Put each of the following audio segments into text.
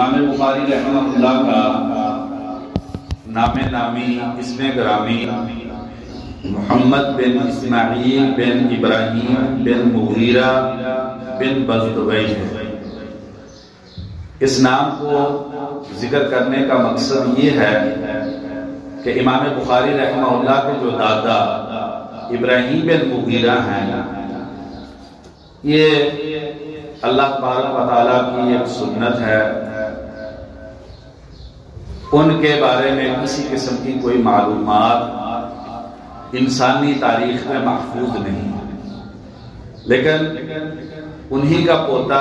امام بخاری رحمہ اللہ کا نام نامی اسم گرامی محمد بن اسماعیل بن ابراہیم بن مغیرہ بن بزدوی ہے۔ اس نام کو ذکر کرنے کا مقصد یہ ہے کہ امام بخاری رحمہ اللہ کے جو دادا ابراہیم بن مغیرہ ہیں، یہ اللہ تبارک و تعالیٰ کی ایک سنت ہے، ان کے بارے میں کسی قسم کی کوئی معلومات انسانی تاریخ میں محفوظ نہیں، لیکن انہی کا پوتا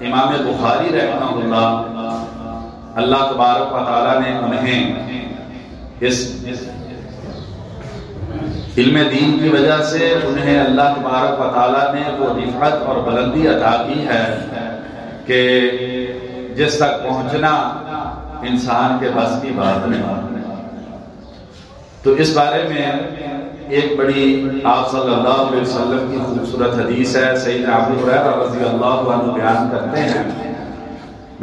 امام بخاری رحمہ اللہ، اللہ تبارک و تعالیٰ نے انہیں اس علم دین کی وجہ سے انہیں اللہ تبارک و تعالیٰ نے وہ رفعت اور بلندی عطا کی ہے کہ جس تک پہنچنا انسان کے بس کی بات نہیں۔ تو اس بارے میں ایک بڑی آپ صلی اللہ علیہ وسلم کی خوبصورت حدیث ہے، سیدنا ابو ہریرہ رضی اللہ عنہ بیان کرتے ہیں،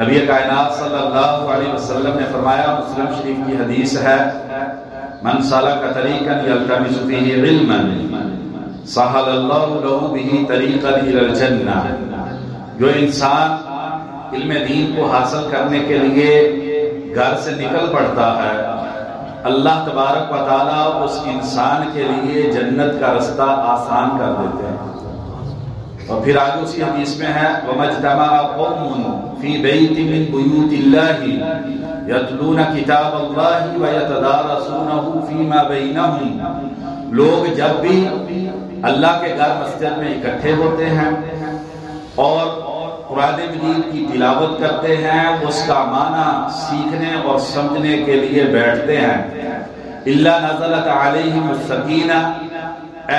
نبی کائنات صلی اللہ علیہ وسلم نے فرمایا، مسلم شریف کی حدیث ہے، من سلک طریقا یلتمس فیہ علما سہل اللہ لہ بہ طریقا الی الجنہ۔ جو انسان علم دین کو حاصل کرنے کے لیے گھر سے نکل پڑتا ہے، اللہ تبارک و تعالیٰ اس انسان کے لیے جنت کا رستہ آسان کر دیتے ہیں۔ اور پھر آگے اسی حدیث میں ہے، وَمَا اجْتَمَعَ قَوْمٌ فِي بَيْتٍ مِّن بُيُوتِ اللَّهِ يَتْلُونَ كِتَابَ اللَّهِ وَيَتَدَارَسُونَهُ فِي مَا بَيْنَهُمْ۔ لوگ جب بھی اللہ کے گھر مسجد میں اکٹھے ہوتے ہیں اور قرآن مجید کی تلاوت کرتے ہیں، اس کا معنی سیکھنے اور سمجھنے کے لیے بیٹھتے ہیں، إِلَّا نَزَلَتْ عَلَيْهِمُ السَّكِينَةُ،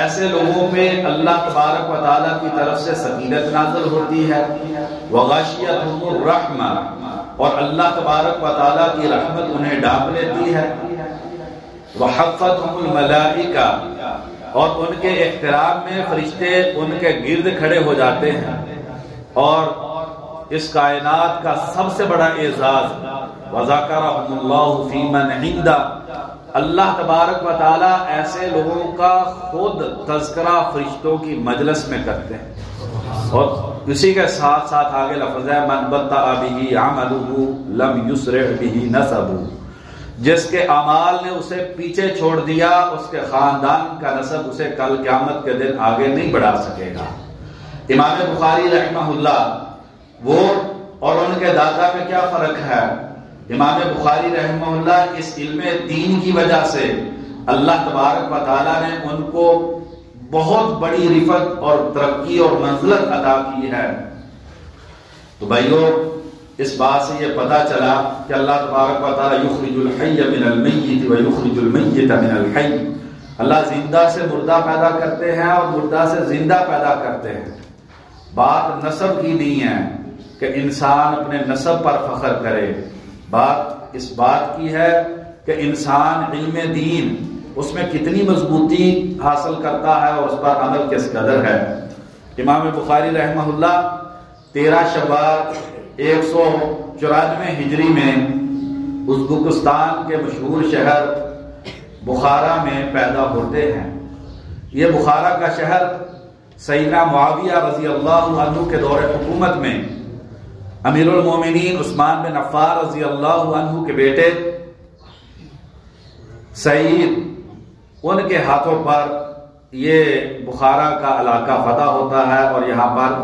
ایسے لوگوں پہ اللہ تبارک و تعالیٰ کی طرف سے سکینت نازل ہوتی ہے، وَغَشِيَتْهُمُ الرَّحْمَةُ، اور اللہ تبارک و تعالیٰ کی رحمت انہیں ڈھانپ لیتی ہے، وَحَفَّتْهُمُ الْمَلَائِكَةُ، اور ان کے احترام میں فرشتے ان کے گرد کھڑے ہو جاتے ہیں۔ اور اس کائنات کا سب سے بڑا اعزاز وَذَكَرَهُمُ اللَّهُ فِي مَنْ عِنْدَهُ، اللہ تبارک و تعالیٰ ایسے لوگوں کا خود تذکرہ فرشتوں کی مجلس میں کرتے ہیں۔ اور اسی کے ساتھ ساتھ آگے لفظ ہے، مَنْ بَطَّأَ بِهِ عَمَلُهُ لَمْ يُسْرِعْ بِهِ نَسَبُهُ، جس کے اعمال نے اسے پیچھے چھوڑ دیا، اس کے خاندان کا نسب اسے کل قیامت کے دن آگے نہیں بڑھا سکے گا۔ امام بخاری رحمہ اللہ وہ اور ان کے دادا میں کیا فرق ہے؟ امام بخاری رحمہ اللہ اس علم دین کی وجہ سے اللہ تبارک و تعالیٰ نے ان کو بہت بڑی رفعت اور ترقی اور منزلت عطا کی ہے۔ تو بھائیو، اس بات سے یہ پتہ چلا کہ اللہ تبارک و تعالیٰ یخرج الحی من المیت و یخرج المیت من الحی، اللہ زندہ سے مردہ پیدا کرتے ہیں اور مردہ سے زندہ پیدا کرتے ہیں۔ بات نسب کی نہیں ہے کہ انسان اپنے نسب پر فخر کرے، بات اس بات کی ہے کہ انسان علم دین اس میں کتنی مضبوطی حاصل کرتا ہے اور اس پر عمل کس قدر ہے۔ امام بخاری رحمہ اللہ 13 شوال 194 ہجری میں ازبکستان کے مشہور شہر بخارا میں پیدا ہوتے ہیں۔ یہ بخارا کا شہر سیدنا معاویہ رضی اللہ عنہ کے دور حکومت میں امیر المومنین عثمان بن عفان رضی اللہ عنہ کے بیٹے سعید، ان کے ہاتھوں پر یہ بخارا کا علاقہ فتح ہوتا ہے اور یہاں پر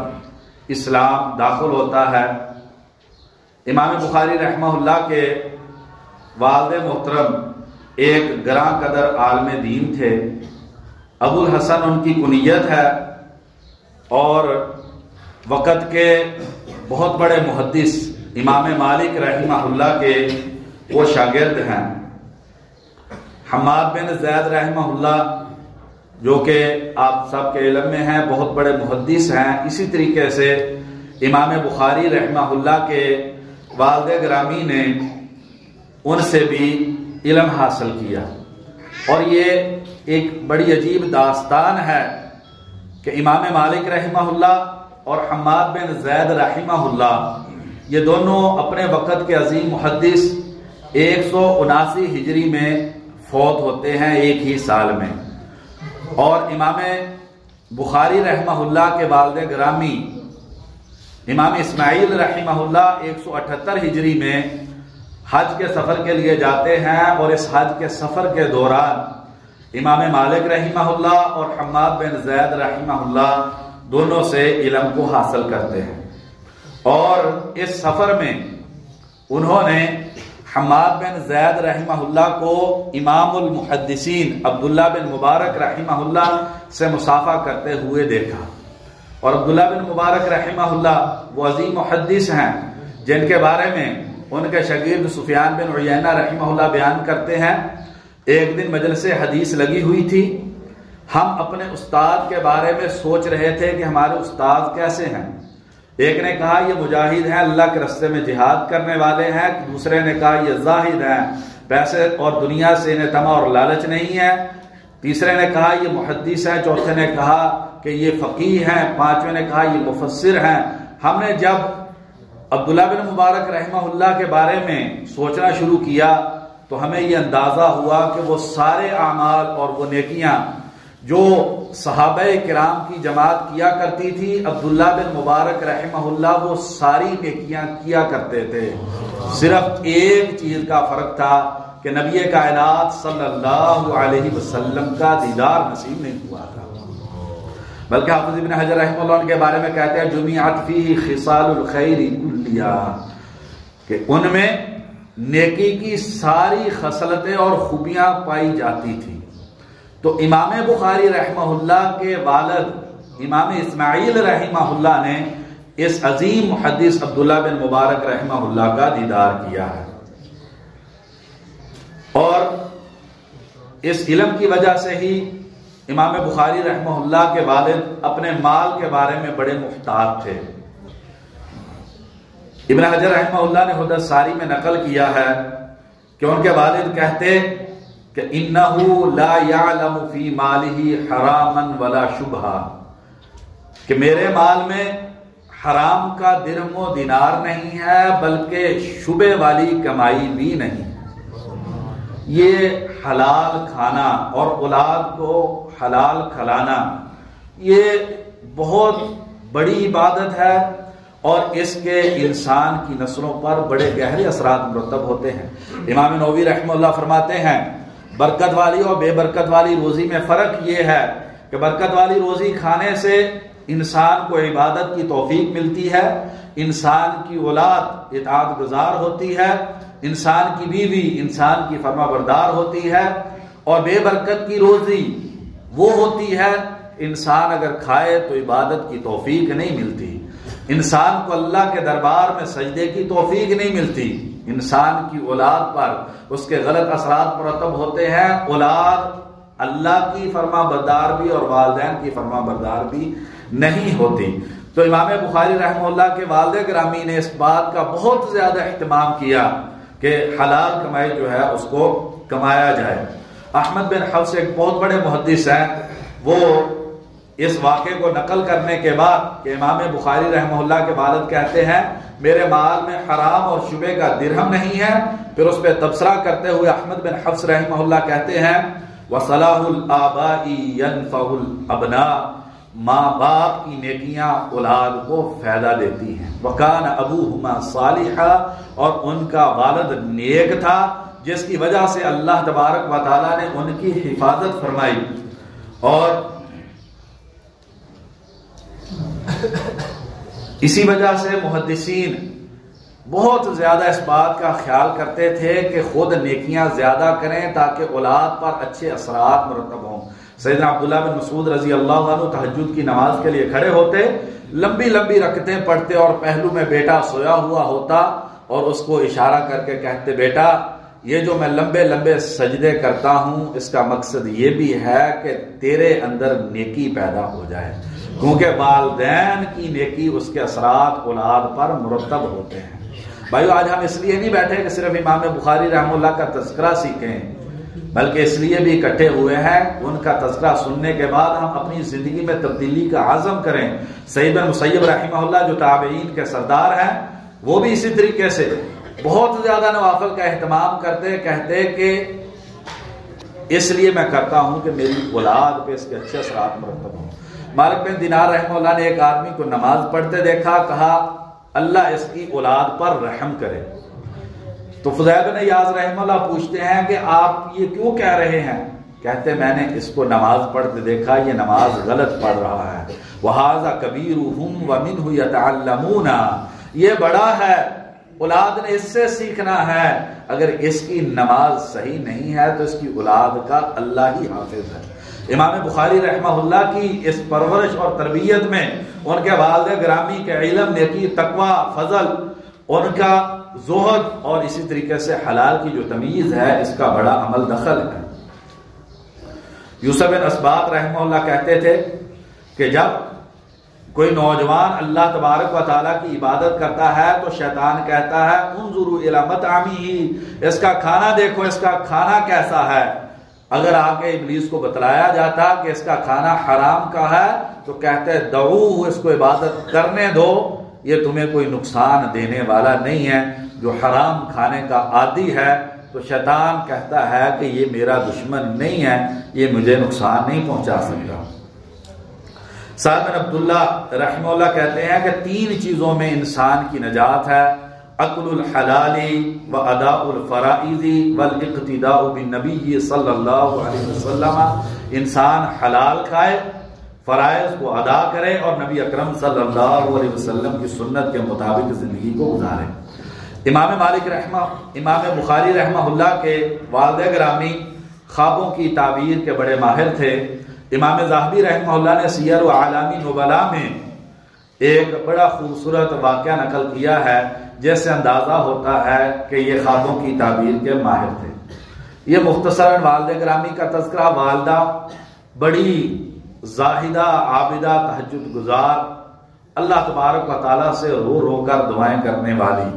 اسلام داخل ہوتا ہے۔ امام بخاری رحمہ اللہ کے والد محترم ایک گراں قدر عالم دین تھے، ابو الحسن ان کی کنیت ہے، اور وقت کے بہت بڑے محدث امام مالک رحمہ اللہ کے وہ شاگرد ہیں۔ حماد بن زید رحمہ اللہ جو کہ آپ سب کے علم میں ہیں، بہت بڑے محدث ہیں، اسی طریقے سے امام بخاری رحمہ اللہ کے والد گرامی نے ان سے بھی علم حاصل کیا۔ اور یہ ایک بڑی عجیب داستان ہے کہ امام مالک رحمہ اللہ اور حماد بن زید رحمہ اللہ یہ دونوں اپنے وقت کے عظیم محدث 179 ہجری میں فوت ہوتے ہیں ایک ہی سال میں، اور امام بخاری رحمہ اللہ کے والد گرامی امام اسماعیل رحمہ اللہ 178 ہجری میں حج کے سفر کے لیے جاتے ہیں، اور اس حج کے سفر کے دوران امام مالک رحمہ اللہ اور حماد بن زید رحمہ اللہ دونوں سے علم کو حاصل کرتے ہیں، اور اس سفر میں انہوں نے حماد بن زید رحمہ اللہ کو امام المحدثین عبداللہ بن مبارک رحمہ اللہ سے مصافحہ کرتے ہوئے دیکھا، اور عبداللہ بن مبارک رحمہ اللہ وہ عظیم محدث ہیں جن کے بارے میں ان کے شاگرد سفیان بن عیینہ رحمہ اللہ بیان کرتے ہیں، ایک دن مجلس حدیث لگی ہوئی تھی، ہم اپنے استاد کے بارے میں سوچ رہے تھے کہ ہمارے استاد کیسے ہیں۔ ایک نے کہا یہ مجاہد ہیں، اللہ کے راستے میں جہاد کرنے والے ہیں، دوسرے نے کہا یہ زاہد ہیں، پیسے اور دنیا سے انہیں طمع اور لالچ نہیں ہے، تیسرے نے کہا یہ محدث ہیں، چوتھے نے کہا کہ یہ فقیہ ہیں، پانچویں نے کہا یہ مفسر ہیں۔ ہم نے جب عبداللہ بن مبارک رحمہ اللہ کے بارے میں سوچنا شروع کیا تو ہمیں یہ اندازہ ہوا کہ وہ سارے اعمال اور وہ نیکیاں جو صحابہ کرام کی جماعت کیا کرتی تھی، عبداللہ بن مبارک رحمہ اللہ وہ ساری نیکیاں کیا کرتے تھے، صرف ایک چیز کا فرق تھا کہ نبی کائنات صلی اللہ علیہ وسلم کا دیدار نصیب نہیں ہوا تھا۔ بلکہ حافظ ابن حجر رحمہ اللہ ان کے بارے میں کہتے ہیں جمعت فیہ خصال الخیر کلیہ، کہ ان میں نیکی کی ساری خصلتیں اور خوبیاں پائی جاتی تھی۔ تو امام بخاری رحمہ اللہ کے والد امام اسماعیل رحمہ اللہ نے اس عظیم محدث عبداللہ بن مبارک رحمہ اللہ کا دیدار کیا ہے، اور اس علم کی وجہ سے ہی امام بخاری رحمہ اللہ کے والد اپنے مال کے بارے میں بڑے محتاط تھے۔ ابن حجر رحمہ اللہ نے حدث ساری میں نقل کیا ہے کہ ان کے والد کہتے کہ انہو لا یعلم فی مالہ حراما ولا شبہا، کہ میرے مال میں حرام کا درہم و دینار نہیں ہے بلکہ شبہ والی کمائی بھی نہیں۔ یہ حلال کھانا اور اولاد کو حلال کھلانا یہ بہت بڑی عبادت ہے، اور اس کے انسان کی نسلوں پر بڑے گہرے اثرات مرتب ہوتے ہیں۔ امام نووی رحمہ اللہ فرماتے ہیں برکت والی اور بے برکت والی روزی میں فرق یہ ہے کہ برکت والی روزی کھانے سے انسان کو عبادت کی توفیق ملتی ہے، انسان کی اولاد اطاعت گزار ہوتی ہے، انسان کی بیوی انسان کی فرما بردار ہوتی ہے، اور بے برکت کی روزی وہ ہوتی ہے انسان اگر کھائے تو عبادت کی توفیق نہیں ملتی، انسان کو اللہ کے دربار میں سجدے کی توفیق نہیں ملتی، انسان کی اولاد پر اس کے غلط اثرات مرتب ہوتے ہیں، اولاد اللہ کی فرما بردار بھی اور والدین کی فرما بردار بھی نہیں ہوتی۔ تو امام بخاری رحمہ اللہ کے والد گرامی نے اس بات کا بہت زیادہ اہتمام کیا کہ حلال کمائی جو ہے اس کو کمایا جائے۔ احمد بن حفص ایک بہت بڑے محدث ہیں، وہ اس واقعے کو نقل کرنے کے بعد کہ امام بخاری رحمہ اللہ کے والد کہتے ہیں میرے مال میں حرام اور شبہ کا درہم نہیں ہے، پھر اس پہ تبصرہ کرتے ہوئے احمد بن حفص رحمہ اللہ کہتے ہیں وَصَلَاحُ الْآبَاءِ يَنْفَعُ الْأَبْنَاءِ، ماں باپ کی نیکیاں اولاد کو فائدہ دیتی ہیں۔ وَكَانَ أَبُوهُمَا صَالِحًا، اور ان کا والد نیک تھا جس کی وجہ سے اللہ تبارک و تعالیٰ نے ان کی حفاظت فرمائی، اور اسی وجہ سے محدثین بہت زیادہ اس بات کا خیال کرتے تھے کہ خود نیکیاں زیادہ کریں تاکہ اولاد پر اچھے اثرات مرتب ہوں۔ سیدنا عبداللہ بن مسعود رضی اللہ عنہ تہجد کی نماز کے لیے کھڑے ہوتے، لمبی لمبی رکعتیں پڑھتے، اور پہلو میں بیٹا سویا ہوا ہوتا اور اس کو اشارہ کر کے کہتے بیٹا یہ جو میں لمبے لمبے سجدے کرتا ہوں اس کا مقصد یہ بھی ہے کہ تیرے اندر نیکی پیدا ہو جائے، کیونکہ والدین کی نیکی اس کے اثرات اولاد پر مرتب ہوتے ہیں۔ بھائیو آج ہم اس لیے نہیں بیٹھے کہ صرف امام بخاری رحمہ اللہ کا تذکرہ سیکھیں، بلکہ اس لیے بھی اکٹھے ہوئے ہیں ان کا تذکرہ سننے کے بعد ہم اپنی زندگی میں تبدیلی کا عزم کریں۔ سعید بن مسیب رحمہ اللہ جو تابعین کے سردار ہیں، وہ بھی اسی طریقے سے بہت زیادہ نوافل کا اہتمام کرتے، کہتے کہ اس لیے میں کرتا ہوں کہ میری اولاد پہ اس کے اچھے اثرات مرتب ہوں۔ مالک بن دینار رحمہ اللہ نے ایک آدمی کو نماز پڑھتے دیکھا، کہا اللہ اس کی اولاد پر رحم کرے۔ تو فضیل بن عیاض رحمہ اللہ پوچھتے ہیں کہ آپ یہ کیوں کہہ رہے ہیں؟ کہتے میں نے اس کو نماز پڑھتے دیکھا، یہ نماز غلط پڑھ رہا ہے۔ وَهَذَا كَبِيرُهُمْ وَمِنْهُ يَتَعَلَّمُونَ، یہ بڑا ہے، اولاد نے اس سے سیکھنا ہے۔ اگر اس کی نماز صحیح نہیں ہے تو اس کی اولاد کا اللہ ہی حافظ ہے۔ امام بخاری رحمہ اللہ کی اس پرورش اور تربیت میں ان کے والد گرامی کے علم، نیکی، تقوی، فضل، ان کا زہد اور اسی طریقے سے حلال کی جو تمیز ہے اس کا بڑا عمل دخل ہے۔ یوسف بن اسباط رحمہ اللہ کہتے تھے کہ جب کوئی نوجوان اللہ تبارک و تعالیٰ کی عبادت کرتا ہے تو شیطان کہتا ہے انظروا الی مطعمہ، اس کا کھانا دیکھو، اس کا کھانا کیسا ہے۔ اگر آ کے ابلیس کو بتلایا جاتا کہ اس کا کھانا حرام کا ہے تو کہتے دعوہ، اس کو عبادت کرنے دو، یہ تمہیں کوئی نقصان دینے والا نہیں ہے، جو حرام کھانے کا عادی ہے۔ تو شیطان کہتا ہے کہ یہ میرا دشمن نہیں ہے، یہ مجھے نقصان نہیں پہنچا سکتا۔ سعد بن عبداللہ رحمہ اللہ کہتے ہیں کہ 3 چیزوں میں انسان کی نجات ہے: اکل الحلال و اداء الفرائض والاقتداء بالنبی صلی اللہ علیہ وسلم، انسان حلال کھائے، فرائض کو ادا کرے اور نبی اکرم صلی اللہ علیہ وسلم کی سنت کے مطابق زندگی کو گزارے۔ امام بخاری رحمہ اللہ کے والد گرامی خوابوں کی تعبیر کے بڑے ماہر تھے۔ امام ذہبی رحمہ اللہ نے سیر و اعلام نبلاء میں ایک بڑا خوبصورت واقعہ نقل کیا ہے جس سے اندازہ ہوتا ہے کہ یہ خوابوں کی تعبیر کے ماہر تھے۔ یہ مختصراً والد گرامی کا تذکرہ، والدہ بڑی زاہدہ، عابدہ، تہجد گزار، اللہ تبارک و تعالیٰ سے رو رو کر دعائیں کرنے والی۔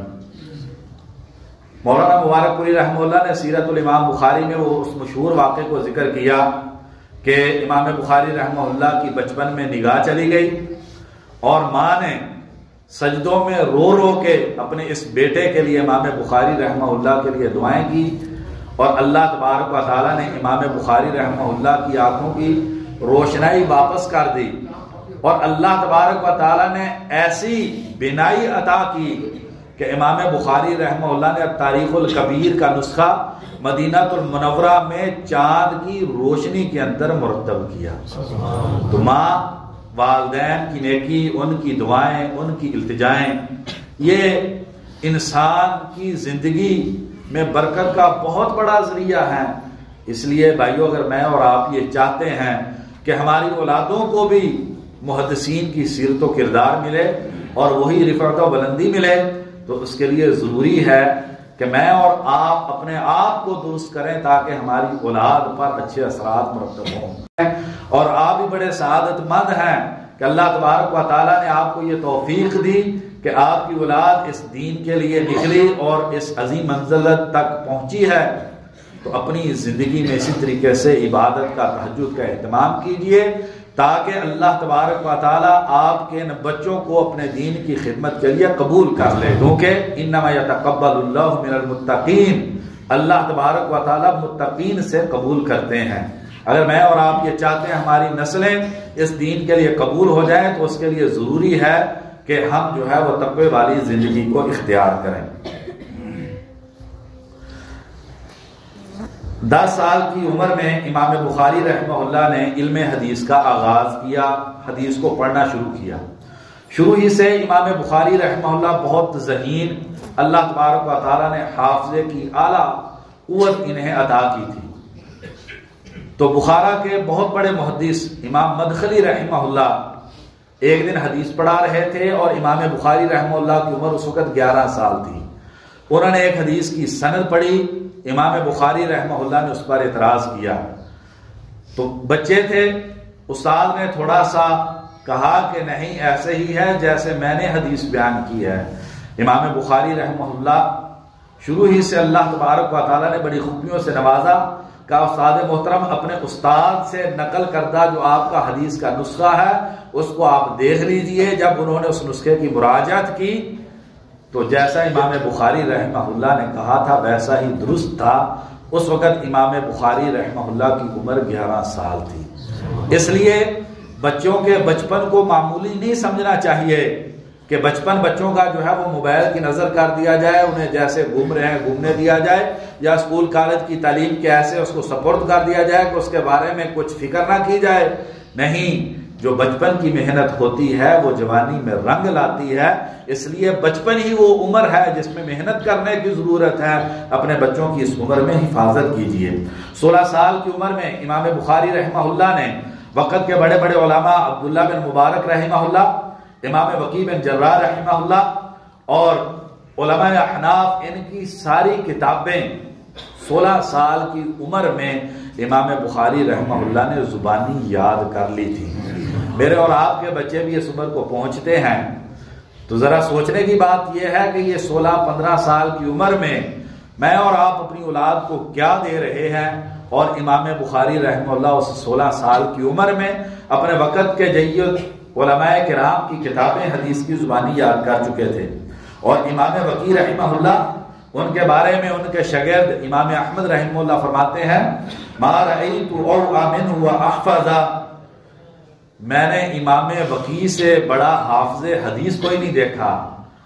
مولانا مبارک پوری رحمہ اللہ نے سیرت الامام بخاری میں وہ اس مشہور واقعے کو ذکر کیا کہ امام بخاری رحمہ اللہ کی بچپن میں نگاہ چلی گئی اور ماں نے سجدوں میں رو رو کے اپنے اس بیٹے کے لیے امام بخاری رحمہ اللہ کے لیے دعائیں کی، اور اللہ تبارک و تعالیٰ نے امام بخاری رحمہ اللہ کی آنکھوں کی روشنائی واپس کر دی، اور اللہ تبارک و تعالیٰ نے ایسی بینائی عطا کی کہ امام بخاری رحمہ اللہ نے تاریخ الکبیر کا نسخہ مدینہ المنورہ میں چاند کی روشنی کے اندر مرتب کیا۔ تو ماں، والدین کی نیکی، ان کی دعائیں، ان کی التجائیں، یہ انسان کی زندگی میں برکت کا بہت بڑا ذریعہ ہے۔ اس لیے بھائیو، اگر میں اور آپ یہ چاہتے ہیں کہ ہماری اولادوں کو بھی محدثین کی سیرت و کردار ملے اور وہی رفعت و بلندی ملے، تو اس کے لیے ضروری ہے کہ میں اور آپ اپنے آپ کو درست کریں تاکہ ہماری اولاد پر اچھے اثرات مرتب ہوں۔ اور آپ بھی بڑے سعادت مند ہیں کہ اللہ تبارک و تعالیٰ نے آپ کو یہ توفیق دی کہ آپ کی اولاد اس دین کے لیے نکلی اور اس عظیم منزلت تک پہنچی ہے۔ تو اپنی زندگی میں اسی طریقے سے عبادت کا، تہجد کا اہتمام کیجئے تاکہ اللہ تبارک و تعالیٰ آپ کے ان بچوں کو اپنے دین کی خدمت کے لیے قبول کر لے، کیونکہ انما یتقبل اللہ من المتقین، اللہ تبارک و تعالیٰ متقین سے قبول کرتے ہیں۔ اگر میں اور آپ یہ چاہتے ہیں ہماری نسلیں اس دین کے لیے قبول ہو جائیں تو اس کے لیے ضروری ہے کہ ہم جو ہے وہ تقوی والی زندگی کو اختیار کریں۔ 10 سال کی عمر میں امام بخاری رحمہ اللہ نے علم حدیث کا آغاز کیا، حدیث کو پڑھنا شروع کیا۔ شروع ہی سے امام بخاری رحمہ اللہ بہت ذہین، اللہ تبارک و تعالیٰ نے حافظے کی اعلیٰ قوت انہیں عطا کی تھی۔ تو بخارا کے بہت بڑے محدث امام مدخلی رحمہ اللہ ایک دن حدیث پڑھا رہے تھے اور امام بخاری رحمہ اللہ کی عمر اس وقت 11 سال تھی۔ انہوں نے ایک حدیث کی سند پڑھی، امام بخاری رحمہ اللہ نے اس پر اعتراض کیا۔ تو بچے تھے، استاد نے تھوڑا سا کہا کہ نہیں ایسے ہی ہے جیسے میں نے حدیث بیان کی ہے۔ امام بخاری رحمہ اللہ شروع ہی سے اللہ تبارک و تعالیٰ نے بڑی خوبیوں سے نوازا کہ استاد محترم اپنے استاد سے نقل کردہ جو آپ کا حدیث کا نسخہ ہے اس کو آپ دیکھ لیجئے۔ جب انہوں نے اس نسخے کی مراجعت کی تو جیسا امام بخاری رحمہ اللہ نے کہا تھا ویسا ہی درست تھا۔ اس وقت امام بخاری رحمہ اللہ کی عمر 11 سال تھی۔ اس لیے بچوں کے بچپن کو معمولی نہیں سمجھنا چاہیے کہ بچپن بچوں کا جو ہے وہ موبائل کی نظر کر دیا جائے، انہیں جیسے گھوم رہے ہیں گھومنے دیا جائے، یا اسکول کالج کی تعلیم کے ایسے اس کو سپورٹ کر دیا جائے کہ اس کے بارے میں کچھ فکر نہ کی جائے۔ نہیں، جو بچپن کی محنت ہوتی ہے وہ جوانی میں رنگ لاتی ہے، اس لیے بچپن ہی وہ عمر ہے جس میں محنت کرنے کی ضرورت ہے۔ اپنے بچوں کی اس عمر میں حفاظت کیجیے۔ 16 سال کی عمر میں امام بخاری رحمہ اللہ نے وقت کے بڑے بڑے علماء عبداللہ بن مبارک رحمہ اللہ، امام وکیع بن جراح رحمہ اللہ اور علماء احناف، ان کی ساری کتابیں 16 سال کی عمر میں امام بخاری رحمہ اللہ نے زبانی یاد کر لی تھی۔ میرے اور آپ کے بچے بھی اس عمر کو پہنچتے ہیں تو ذرا سوچنے کی بات یہ ہے کہ یہ 16-15 سال کی عمر میں میں اور آپ اپنی اولاد کو کیا دے رہے ہیں، اور امام بخاری رحمہ اللہ اس 16 سال کی عمر میں اپنے وقت کے جید علماء کرام کی کتابیں حدیث کی زبانی یاد کر چکے تھے۔ اور امام وکیع رحمہ اللہ، ان کے بارے میں ان کے شاگرد امام احمد رحمہ اللہ فرماتے ہیں ما رأیت اوعى منه واحفظ، میں نے امام وکیع سے بڑا حافظ حدیث کوئی نہیں دیکھا۔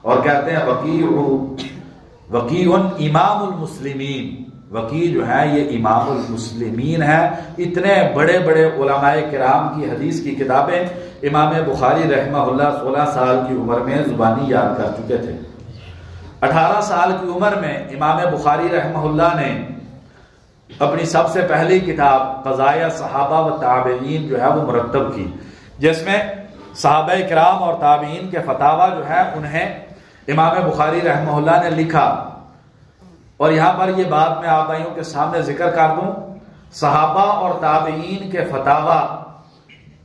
اور کہتے ہیں وکیع امام المسلمین، وکیع جو ہے یہ امام المسلمین ہے۔ اتنے بڑے بڑے علماء کرام کی حدیث کی کتابیں امام بخاری رحمہ اللہ 16 سال کی عمر میں زبانی یاد کر چکے تھے۔ 18 سال کی عمر میں امام بخاری رحمہ اللہ نے اپنی سب سے پہلی کتاب قضایا صحابہ و تابعین جو ہے وہ مرتب کی، جس میں صحابہ کرام اور تابعین کے فتاوی جو ہے انہیں امام بخاری رحمہ اللہ نے لکھا۔ اور یہاں پر یہ بات میں آپ بھائیوں کے سامنے ذکر کر دوں، صحابہ اور تابعین کے فتاوی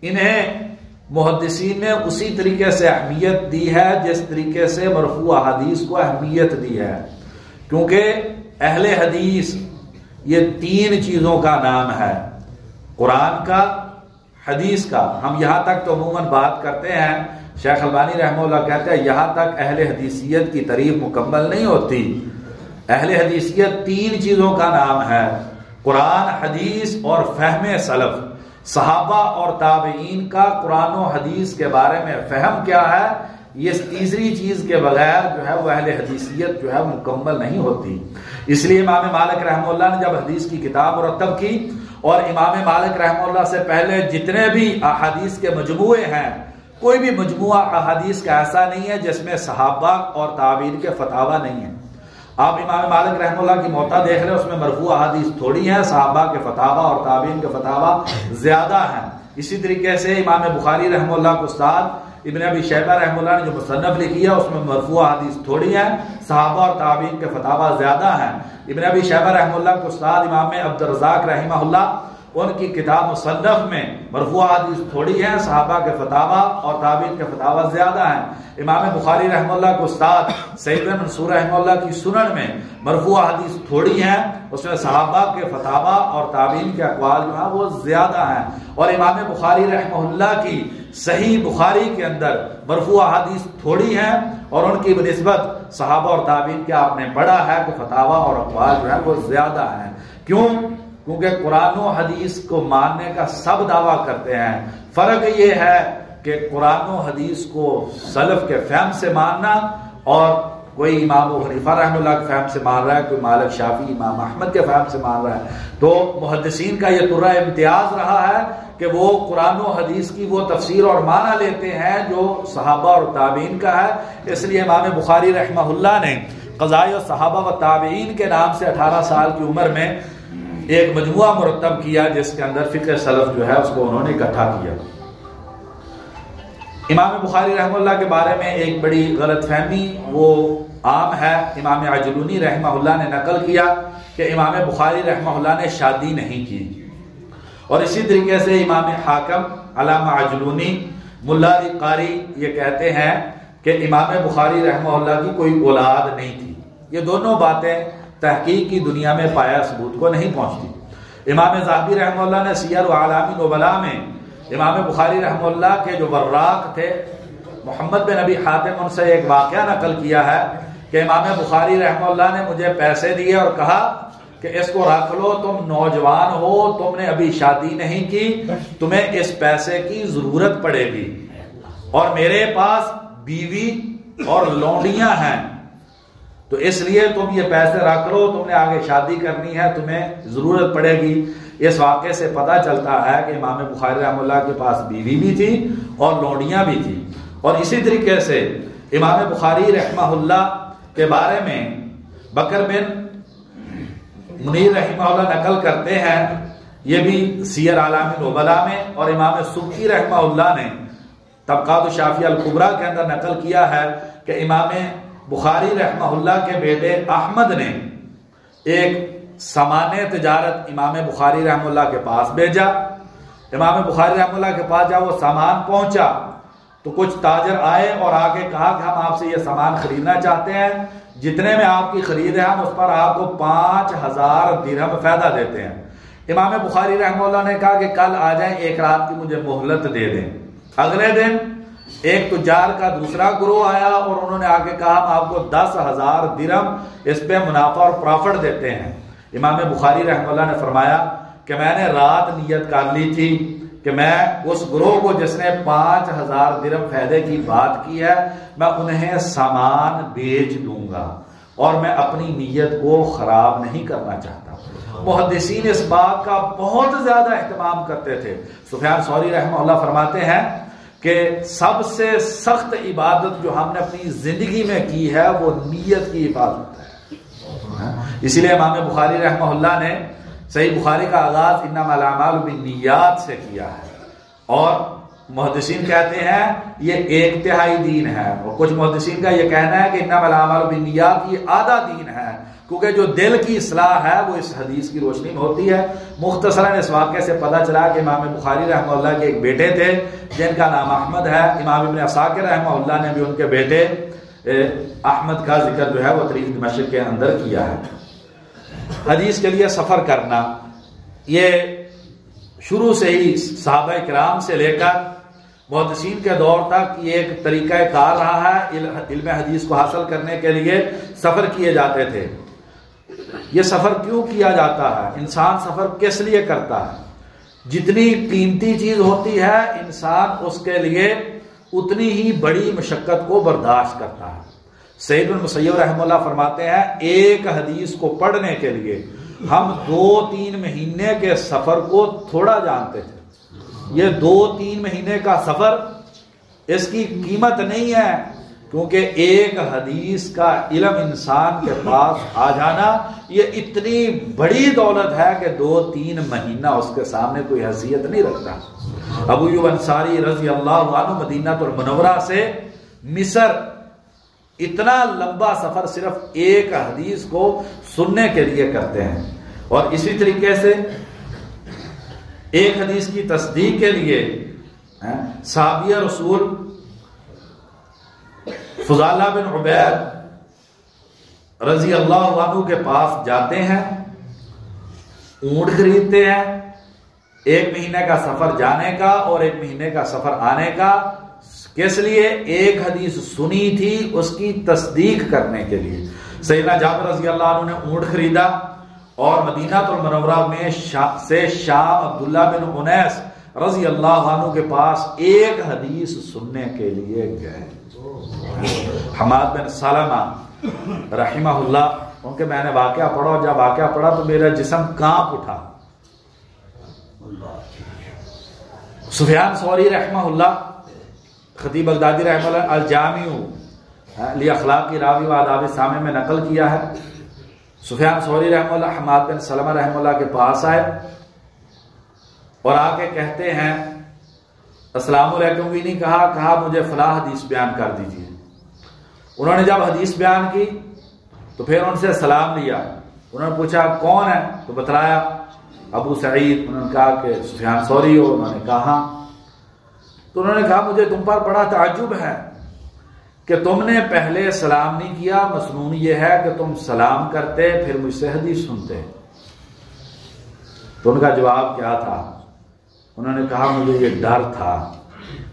انہیں محدثین نے اسی طریقے سے اہمیت دی ہے جس طریقے سے مرفوع احادیث کو اہمیت دی ہے، کیونکہ اہل حدیث یہ 3 چیزوں کا نام ہے، قرآن کا، حدیث کا۔ ہم یہاں تک تو عموماً بات کرتے ہیں، شیخ البانی رحمہ اللہ کہتے ہیں یہاں تک اہل حدیثیت کی تعریف مکمل نہیں ہوتی۔ اہل حدیثیت 3 چیزوں کا نام ہے، قرآن، حدیث اور فہم سلف۔ صحابہ اور تابعین کا قرآن و حدیث کے بارے میں فہم کیا ہے، یہ تیسری چیز کے بغیر جو ہے وہ اہل حدیثیت جو ہے مکمل نہیں ہوتی۔ اس لیے امام مالک رحمہ اللہ نے جب حدیث کی کتاب مرتب کی، اور امام مالک رحمہ اللہ سے پہلے جتنے بھی احادیث کے مجموعے ہیں، کوئی بھی مجموعہ احادیث کا ایسا نہیں ہے جس میں صحابہ اور تابعین کے فتاوی نہیں ہیں۔ آپ امام مالک رحمہ اللہ کی موطا دیکھ رہے ہیں، اس میں مرفوع احادیث تھوڑی ہیں، صحابہ کے فتاوی اور تابعین کے فتاوی زیادہ ہیں۔ اسی طریقے سے امام بخاری رحمہ اللہ کے استاد ابن ابی شیبہ رحمہ اللہ نے جو مصنف لکھی ہے اس میں مرفوع حدیث تھوڑی ہیں، صحابہ اور تابعین کے فتاوی زیادہ ہیں۔ ابن ابی شیبہ رحمہ اللہ کے استاد امام عبد الرزاق رحمہ اللہ، ان کی کتاب مصنف میں مرفوع حدیث تھوڑی ہیں، صحابہ کے فتاوی اور تابعین کے فتاوی زیادہ ہیں۔ امام بخاری رحمہ اللہ کے استاد سعید بن منصور رحمہ اللہ کی سنن میں مرفوع حدیث تھوڑی ہیں، اس میں صحابہ کے فتاوی اور تابعین کے اقوال جو ہیں وہ زیادہ ہیں۔ اور امام بخاری رحمہ اللہ کی صحیح بخاری کے اندر مرفوع حدیث تھوڑی ہیں، اور ان کی بنسبت صحابہ اور تابعین کے آپ نے پڑھا ہے کہ فتاوی اور اقوال جو ہیں وہ زیادہ ہیں۔ کیوں؟ کیونکہ قرآن و حدیث کو ماننے کا سب دعویٰ کرتے ہیں، فرق یہ ہے کہ قرآن و حدیث کو سلف کے فہم سے ماننا، اور کوئی امام ابو حنیفہ رحمہ اللہ کے فہم سے مان رہا ہے، کوئی مالک، شافعی، امام احمد کے فہم سے مان رہا ہے۔ تو محدثین کا یہ طرح امتیاز رہا ہے کہ وہ قرآن و حدیث کی وہ تفسیر اور معنی لیتے ہیں جو صحابہ اور تابعین کا ہے۔ اس لیے امام بخاری رحمہ اللہ نے قضایا صحابہ و تابعین کے نام سے 18 سال کی عمر میں ایک مجموعہ مرتب کیا، جس کے اندر فقہ سلف جو ہے اس کو انہوں نے اکٹھا کیا۔ امام بخاری رحمہ اللہ کے بارے میں ایک بڑی غلط فہمی وہ عام ہے، امام عجلونی رحمہ اللہ نے نقل کیا کہ امام بخاری رحمہ اللہ نے شادی نہیں کی، اور اسی طریقے سے امام حاکم، علامہ عجلونی، ملا علی قاری یہ کہتے ہیں کہ امام بخاری رحمہ اللہ کی کوئی اولاد نہیں تھی۔ یہ دونوں باتیں تحقیق کی دنیا میں پایا ثبوت کو نہیں پہنچتی۔ امام ذہبی رحمہ اللہ نے سیر و اعلام نبلاء میں امام بخاری رحمہ اللہ کے جو وراق تھے محمد بن ابی حاتم، ان سے ایک واقعہ نقل کیا ہے کہ امام بخاری رحمہ اللہ نے مجھے پیسے دیے اور کہا کہ اس کو رکھ لو، تم نوجوان ہو، تم نے ابھی شادی نہیں کی، تمہیں اس پیسے کی ضرورت پڑے گی، اور میرے پاس بیوی اور لونڈیاں ہیں، تو اس لیے تم یہ پیسے رکھ لو، تم نے آگے شادی کرنی ہے، تمہیں ضرورت پڑے گی۔ اس واقعے سے پتہ چلتا ہے کہ امام بخاری رحمہ اللہ کے پاس بیوی بھی تھی اور لونڈیاں بھی تھی۔ اور اسی طریقے سے امام بخاری رحمہ اللہ کے بارے میں بکر بن منیر رحمہ اللہ نقل کرتے ہیں، یہ بھی سیر اعلام نبلاء میں، اور امام سبکی رحمہ اللہ نے طبقات الشافعیہ الکبریٰ کے اندر نقل کیا ہے کہ امام بخاری رحمہ اللہ کے بیٹے احمد نے ایک سامان تجارت امام بخاری رحمہ اللہ کے پاس بھیجا۔ امام بخاری رحمہ اللہ کے پاس جب وہ سامان پہنچا تو کچھ تاجر آئے اور آ کے کہا کہ ہم آپ سے یہ سامان خریدنا چاہتے ہیں، جتنے میں آپ کی خرید ہے ہم اس پر آپ کو 5000 درہم فائدہ دیتے ہیں۔ امام بخاری رحمہ اللہ نے کہا کہ کل آ جائیں، ایک رات کی مجھے مہلت دے دیں۔ اگلے دن ایک تجار کا دوسرا گروہ آیا اور انہوں نے آ کے کہا ہم آپ کو 10,000 درہم اس پہ منافع اور پرافٹ دیتے ہیں۔ امام بخاری رحمہ اللہ نے فرمایا کہ میں نے رات نیت کر لی تھی کہ میں اس گروہ کو جس نے 5000 درہم فائدے کی بات کی ہے میں انہیں سامان بیچ دوں گا، اور میں اپنی نیت کو خراب نہیں کرنا چاہتا۔ محدثین اس بات کا بہت زیادہ اہتمام کرتے تھے۔ سفیان ثوری رحمہ اللہ فرماتے ہیں کہ سب سے سخت عبادت جو ہم نے اپنی زندگی میں کی ہے وہ نیت کی عبادت ہے۔ اسی لیے امام بخاری رحمہ اللہ نے صحیح بخاری کا آغاز انما الاعمال بالنیات سے کیا ہے، اور محدثین کہتے ہیں یہ 1/3 دین ہے، اور کچھ محدثین کا یہ کہنا ہے کہ انما الاعمال بالنیات یہ آدھا دین ہے، کیونکہ جو دل کی اصلاح ہے وہ اس حدیث کی روشنی میں ہوتی ہے۔ مختصراً اس واقعے سے پتہ چلا کہ امام بخاری رحمہ اللہ کے ایک بیٹے تھے جن کا نام احمد ہے۔ امام ابن عساکر رحمہ اللہ نے بھی ان کے بیٹے احمد کا ذکر جو ہے وہ تاریخ دمشق کے اندر کیا ہے۔ حدیث کے لیے سفر کرنا یہ شروع سے ہی صحابہ کرام سے لے کر محدثین کے دور تک یہ ایک طریقہ کار رہا ہے۔ علم حدیث کو حاصل کرنے کے لیے سفر کیے جاتے تھے۔ یہ سفر کیوں کیا جاتا ہے؟ انسان سفر کس لیے کرتا ہے؟ جتنی قیمتی چیز ہوتی ہے انسان اس کے لیے اتنی ہی بڑی مشقت کو برداشت کرتا ہے۔ سعید بن مسیب رحمہ اللہ فرماتے ہیں ایک حدیث کو پڑھنے کے لیے ہم 2-3 مہینے کے سفر کو تھوڑا جانتے تھے۔ یہ 2-3 مہینے کا سفر اس کی قیمت نہیں ہے، کیونکہ ایک حدیث کا علم انسان کے پاس آ جانا یہ اتنی بڑی دولت ہے کہ 2-3 مہینہ اس کے سامنے کوئی حیثیت نہیں رکھتا۔ ابو ایوب انصاری رضی اللہ عنہ مدینہ المنورہ سے مصر اتنا لمبا سفر صرف ایک حدیث کو سننے کے لیے کرتے ہیں، اور اسی طریقے سے ایک حدیث کی تصدیق کے لیے صحابی رسول فضالہ بن عبید رضی اللہ عنہ کے پاس جاتے ہیں، اونٹ خریدتے ہیں، 1 مہینے کا سفر جانے کا اور 1 مہینے کا سفر آنے کا، کس لیے؟ ایک حدیث سنی تھی اس کی تصدیق کرنے کے لیے۔ سیدنا جابر رضی اللہ عنہ نے اونٹ خریدا اور مدینہ المنورہ میں سے شام عبداللہ بن انیس رضی اللہ عنہ کے پاس ایک حدیث سننے کے لیے گئے۔ حماد بن سلمہ رحمہ اللہ ان کے میں نے واقعہ پڑھا، اور جب واقعہ پڑھا تو میرا جسم کانپ اٹھا۔ سفیان ثوری رحمہ اللہ، خطیب بغدادی رحمہ اللہ الجامع لاخلاق راوی و آداب سامع میں نقل کیا ہے، سفیان ثوری رحمہ اللہ حماد بن سلمہ رحمہ اللہ کے پاس آئے اور آ کے کہتے ہیں السلام علیکم بھی نہیں کہا مجھے فلاں حدیث بیان کر دیجیے۔ انہوں نے جب حدیث بیان کی تو پھر ان سے سلام لیا، انہوں نے پوچھا کون ہے تو بتلایا ابو سعید، انہوں نے کہا کہ سفیان ثوری ہو، انہوں نے کہا، تو انہوں نے کہا مجھے تم پر بڑا تعجب ہے کہ تم نے پہلے سلام نہیں کیا، مسنون یہ ہے کہ تم سلام کرتے پھر مجھ سے حدیث سنتے۔ تو ان کا جواب کیا تھا؟ انہوں نے کہا مجھے یہ ڈر تھا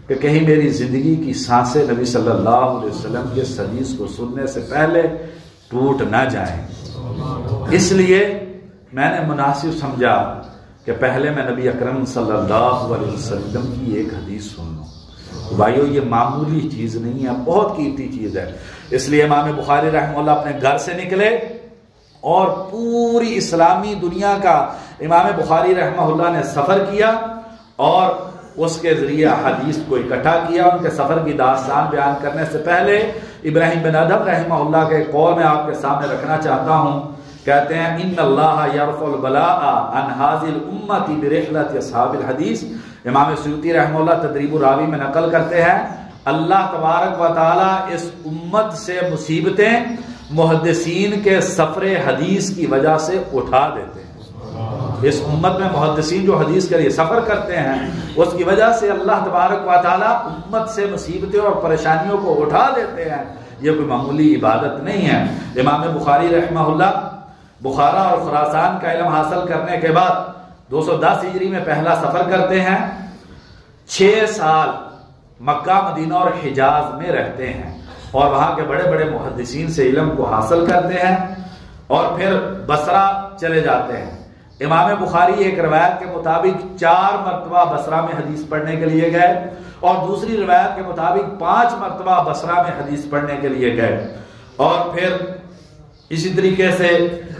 کہ کہیں میری زندگی کی سانسیں نبی صلی اللہ علیہ وسلم کے اس حدیث کو سننے سے پہلے ٹوٹ نہ جائیں۔ اس لیے میں نے مناسب سمجھا کہ پہلے میں نبی اکرم صلی اللہ علیہ وسلم کی ایک حدیث سن لوں۔ بھائیو یہ معمولی چیز نہیں ہے، بہت قیمتی چیز ہے۔ اس لیے امام بخاری رحمہ اللہ اپنے گھر سے نکلے اور پوری اسلامی دنیا کا امام بخاری رحمہ اللہ نے سفر کیا اور اس کے ذریعے حدیث کو اکٹھا کیا۔ ان کے سفر کی داستان بیان کرنے سے پہلے ابراہیم بن ادھم رحمہ اللہ کے قول میں آپ کے سامنے رکھنا چاہتا ہوں۔ کہتے ہیں ان اللہ یرفع البلاء عن هذه الامه برحلة اصحاب الحدیث۔ امام سیوطی رحمہ اللہ تدریب الراوی میں نقل کرتے ہیں اللہ تبارک و تعالی اس امت سے مصیبتیں محدثین کے سفر حدیث کی وجہ سے اٹھا دیتے ہیں۔ اس امت میں محدثین جو حدیث کے لیے سفر کرتے ہیں اس کی وجہ سے اللہ تبارک و تعالی امت سے مصیبتیں اور پریشانیوں کو اٹھا دیتے ہیں۔ یہ کوئی معمولی عبادت نہیں ہے۔ امام بخاری رحمہ اللہ بخارا اور خراسان کا علم حاصل کرنے کے بعد 210 ہجری میں پہلا سفر کرتے ہیں۔ 6 سال مکہ مدینہ اور حجاز میں رہتے ہیں اور وہاں کے بڑے بڑے محدثین سے علم کو حاصل کرتے ہیں اور پھر بصرہ چلے جاتے ہیں۔ امام بخاری ایک روایت کے مطابق 4 مرتبہ بصرہ میں حدیث پڑھنے کے لیے گئے اور دوسری روایت کے مطابق 5 مرتبہ بصرہ میں حدیث پڑھنے کے لیے گئے، اور پھر اسی طریقے سے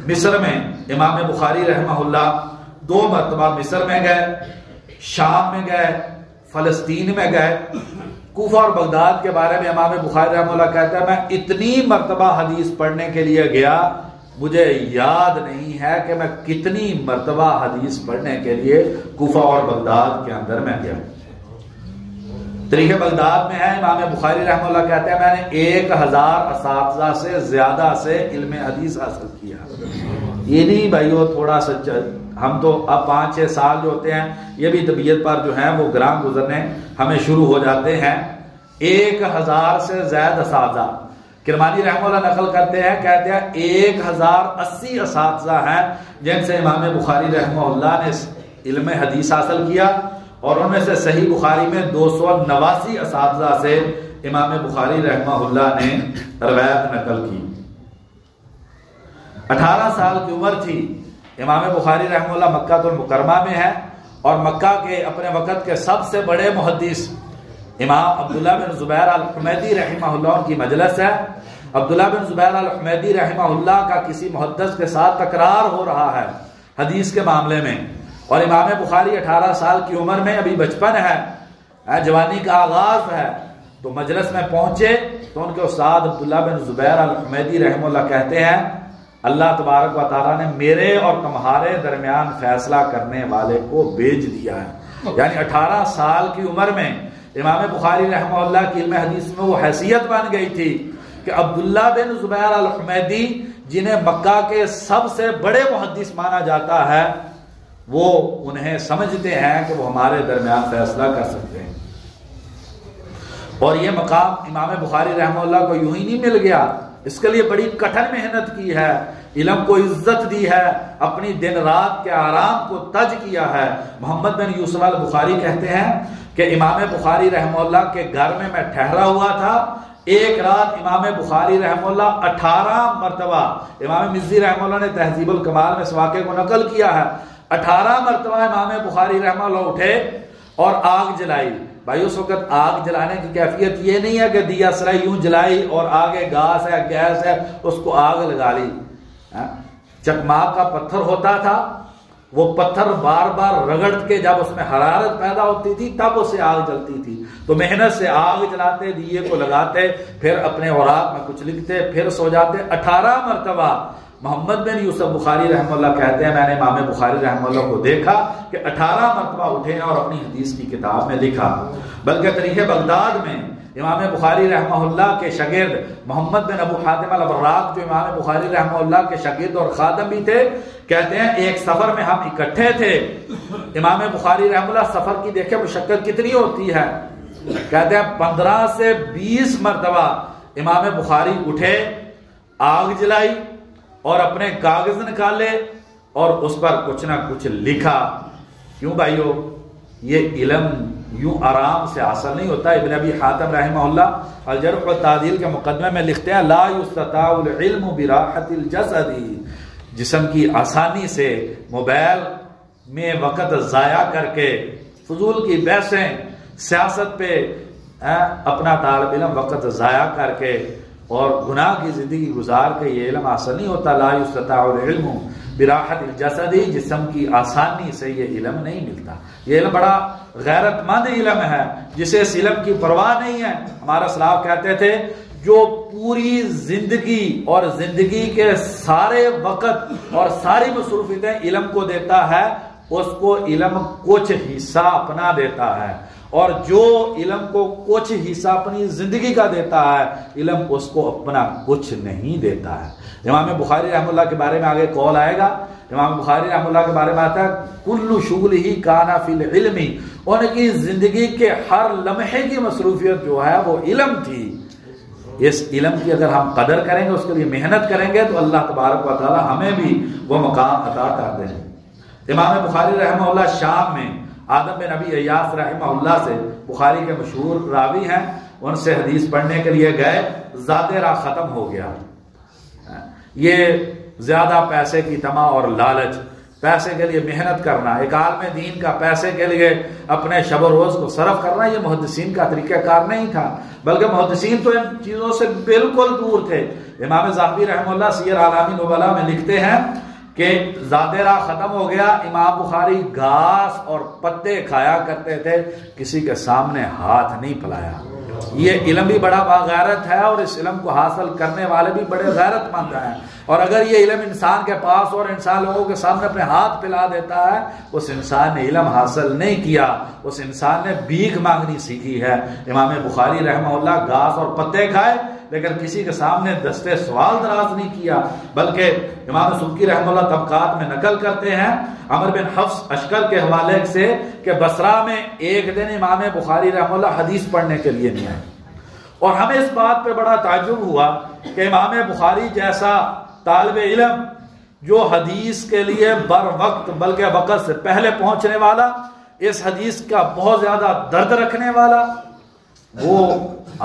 مصر میں امام بخاری رحمہ اللہ 2 مرتبہ مصر میں گئے، شام میں گئے، فلسطین میں گئے۔ کوفہ اور بغداد کے بارے میں امام بخاری رحمہ اللہ کہتا ہے میں اتنی مرتبہ حدیث پڑھنے کے لیے گیا مجھے یاد نہیں ہے کہ میں کتنی مرتبہ حدیث پڑھنے کے لیے کوفہ اور بغداد کے اندر میں گیا۔ تاریخ بغداد میں ہے امام بخاری رحمہ اللہ کہتے ہیں میں نے 1000 اساتذہ سے زیادہ سے علم حدیث حاصل کیا۔ یہ نہیں بھائیو تھوڑا سا ہم تو اب 5-6 سال جو ہوتے ہیں یہ بھی طبیعت پر جو ہیں وہ گراں گزرنے ہمیں شروع ہو جاتے ہیں۔ 1000 سے زائد اساتذہ کرمانی رحمہ اللہ نقل کرتے ہیں، کہتے ہیں 1080 اساتذہ ہیں جن سے امام بخاری رحمہ اللہ نے علم حدیث حاصل کیا، اور ان میں سے صحیح بخاری میں 289 اساتذہ سے امام بخاری رحمہ اللہ نے روایت نقل کی۔ 18 سال کی عمر تھی، امام بخاری رحمہ اللہ مکہ المکرمہ میں ہے اور مکہ کے اپنے وقت کے سب سے بڑے محدث امام عبداللہ بن زبیر الحمیدی رحمہ اللہ کی مجلس ہے۔ عبداللہ بن زبیر الحمیدی رحمہ اللہ کا کسی محدث کے ساتھ تکرار ہو رہا ہے حدیث کے معاملے میں، اور امام بخاری 18 سال کی عمر میں ابھی بچپن ہے، جوانی کا آغاز ہے، تو مجلس میں پہنچے تو ان کے استاد عبداللہ بن زبیر الحمیدی رحمہ اللہ کہتے ہیں اللہ تبارک و تعالیٰ نے میرے اور تمہارے درمیان فیصلہ کرنے والے کو بھیج دیا ہے۔ یعنی 18 سال کی عمر میں امام بخاری رحمہ اللہ کی علم حدیث میں وہ حیثیت بن گئی تھی کہ عبداللہ بن زبیر الحمیدی جنہیں مکہ کے سب سے بڑے محدث مانا جاتا ہے وہ انہیں سمجھتے ہیں کہ وہ ہمارے درمیان فیصلہ کر سکتے ہیں، اور یہ مقام امام بخاری رحمہ اللہ کو یوں ہی نہیں مل گیا، اس کے لیے بڑی کٹھن محنت کی ہے، علم کو عزت دی ہے، اپنی دن رات کے آرام کو تج کیا ہے۔ محمد بن یوسف البخاری کہتے ہیں کہ امام بخاری رحمہ اللہ کے گھر میں ٹھہرا ہوا تھا، ایک رات امام بخاری رحمہ اللہ 18 مرتبہ، امام مزی رحمہ اللہ نے تہذیب الکمال میں اس واقعے کو نقل کیا ہے، 18 مرتبہ امام بخاری رحمہ اللہ اٹھے اور آگ جلائی۔ بھائی اس وقت آگ جلانے کی کیفیت یہ نہیں ہے کہ دیا سرائی یوں جلائی اور آگے گاس ہے گیس ہے اس کو آگ لگا لی۔ چکماک کا پتھر ہوتا تھا، وہ پتھر بار بار رگڑ کے جب اس میں حرارت پیدا ہوتی تھی تب اسے آگ جلتی تھی، تو محنت سے آگ جلاتے، دیے کو لگاتے، پھر اپنے اوراق میں کچھ لکھتے، پھر سو جاتے۔ 18 مرتبہ محمد بن یوسف بخاری رحمہ اللہ کہتے ہیں میں نے امام بخاری رحمہ اللہ کو دیکھا کہ 18 مرتبہ اٹھے اور اپنی حدیث کی کتاب میں لکھا۔ بلکہ تاریخ بغداد میں امام بخاری رحمہ اللہ کے شاگرد محمد بن ابو حاتم الوراق جو امام بخاری رحمہ اللہ کے شاگرد اور خادم بھی تھے، کہتے ہیں ایک سفر میں ہم اکٹھے تھے، امام بخاری رحمہ اللہ سفر کی دیکھیں مشقت کتنی ہوتی ہے، کہتے ہیں 15 سے 20 مرتبہ امام بخاری اٹھے، آگ جلائی اور اپنے کاغذ نکالے اور اس پر کچھ نہ کچھ لکھا۔ کیوں بھائیو؟ یہ علم یوں آرام سے حاصل نہیں ہوتا۔ ابن ابی حاتم رحمہ اللہ الجرح والتعدیل کے مقدمے میں لکھتے ہیں لا یستطاع العلم براحت الجسد، جسم کی آسانی سے موبائل میں وقت ضائع کر کے، فضول کی بحثیں، سیاست پہ اپنا طالب علم وقت ضائع کر کے اور گناہ کی زندگی گزار کے یہ علم حاصل نہیں ہوتا۔ لا یستطاع العلم براحت الجسد، جسم کی آسانی سے یہ علم نہیں ملتا۔ یہ علم بڑا غیرت مند علم ہے جسے اس علم کی پرواہ نہیں ہے۔ ہمارا اسلاف کہتے تھے جو پوری زندگی اور زندگی کے سارے وقت اور ساری مصروفیتیں علم کو دیتا ہے، اس کو علم کچھ حصہ اپنا دیتا ہے، اور جو علم کو کچھ حصہ اپنی زندگی کا دیتا ہے، علم اس کو اپنا کچھ نہیں دیتا ہے۔ امام بخاری رحمہ اللہ کے بارے میں آگے قول آئے گا۔ امام بخاری رحمہ اللہ کے بارے میں آتا ہے کل شغلہ کان فی العلم، ان کی زندگی کے ہر لمحے کی مصروفیت جو ہے وہ علم تھی۔ اس علم کی اگر ہم قدر کریں گے، اس کے لیے محنت کریں گے، تو اللہ تبارک و تعالی ہمیں بھی وہ مقام عطا کر دیں گے۔ امام بخاری رحمہ اللہ شام میں آدم بن ابی ایاس رحمہ اللہ سے، بخاری کے مشہور راوی ہیں، ان سے حدیث پڑھنے کے لیے گئے، زاد راہ ختم ہو گیا۔ یہ زیادہ پیسے کی طمع اور لالچ، پیسے کے لیے محنت کرنا، ایک عالم دین کا پیسے کے لیے اپنے شب و روز کو صرف کرنا، یہ محدثین کا طریقہ کار نہیں تھا، بلکہ محدثین تو ان چیزوں سے بالکل دور تھے۔ امام ذہبی رحمہ اللہ سیر اعلام نبلاء میں لکھتے ہیں کہ زاد راہ ختم ہو گیا، امام بخاری گھاس اور پتے کھایا کرتے تھے، کسی کے سامنے ہاتھ نہیں پھیلایا۔ یہ علم بھی بڑا باغیرت ہے، اور اس علم کو حاصل کرنے والے بھی بڑے غیرت مند ہیں، اور اگر یہ علم انسان کے پاس اور انسان لوگوں کے سامنے اپنے ہاتھ پھیلا دیتا ہے، اس انسان نے علم حاصل نہیں کیا، اس انسان نے بھیک مانگنی سیکھی ہے۔ امام بخاری رحمہ اللہ گھاس اور پتے کھائے، لیکن کسی کے سامنے دستے سوال دراز نہیں کیا، بلکہ امام سبکی رحمہ اللہ طبقات میں نقل کرتے ہیں عمر بن حفص اشکر کے حوالے سے کہ بصرہ میں ایک دن امام بخاری رحمہ اللہ حدیث پڑھنے کے لیے نہیں آئے، اور ہمیں اس بات پہ بڑا تعجب ہوا کہ امام بخاری جیسا طالب علم جو حدیث کے لیے بر وقت بلکہ وقت سے پہلے پہنچنے والا، اس حدیث کا بہت زیادہ درد رکھنے والا، وہ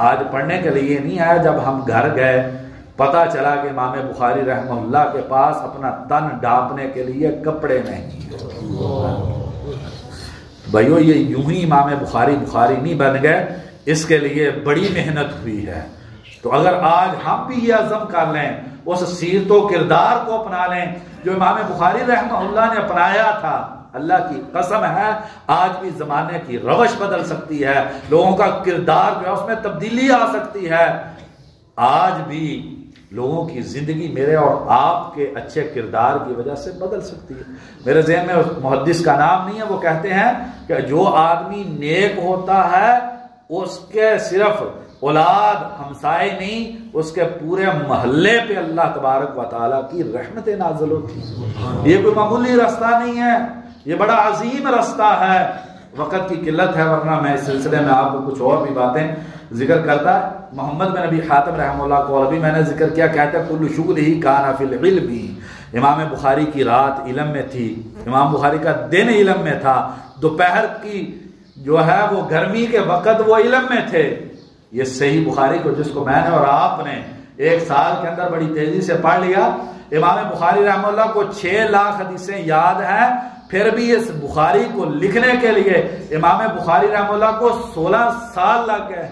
آج پڑھنے کے لیے نہیں آیا۔ جب ہم گھر گئے، پتا چلا کہ امام بخاری رحمہ اللہ کے پاس اپنا تن ڈھانپنے کے لیے کپڑے نہیں ہیں۔ بھائیو، یہ یوں ہی امام بخاری نہیں بن گئے، اس کے لیے بڑی محنت ہوئی ہے۔ تو اگر آج ہم بھی یہ عزم کر لیں، اس سیرت و کردار کو اپنا لیں جو امام بخاری رحمہ اللہ نے اپنایا تھا، اللہ کی قسم ہے آج بھی زمانے کی روش بدل سکتی ہے، لوگوں کا کردار جو ہے اس میں تبدیلی آ سکتی ہے۔ آج بھی لوگوں کی زندگی میرے اور آپ کے اچھے کردار کی وجہ سے بدل سکتی ہے۔ میرے ذہن میں محدث کا نام نہیں ہے، وہ کہتے ہیں کہ جو آدمی نیک ہوتا ہے اس کے صرف اولاد ہمسائے نہیں، اس کے پورے محلے پہ اللہ تبارک و تعالیٰ کی رحمتیں نازل ہوتی ہیں۔ یہ کوئی معمولی رستہ نہیں ہے، یہ بڑا عظیم رستہ ہے۔ وقت کی قلت ہے، ورنہ میں اس سلسلے میں آپ کو کچھ اور بھی باتیں ذکر کرتا۔ محمد بن ابی حاتم رحمہ اللہ کو ابھی میں نے ذکر کیا، کہتے ہیں کل شغلہ کان فی العلم، امام بخاری کی رات علم میں تھی، امام بخاری کا دن علم میں تھا، دوپہر کی جو ہے وہ گرمی کے وقت وہ علم میں تھے۔ یہ صحیح بخاری کو جس کو میں نے اور آپ نے ایک سال کے اندر بڑی تیزی سے پڑھ لیا، امام بخاری رحمہ اللہ کو 6 لاکھ حدیثیں یاد ہیں، پھر بھی اس بخاری کو لکھنے کے لیے امام بخاری رحمہ اللہ کو 16 سال لگ گئے،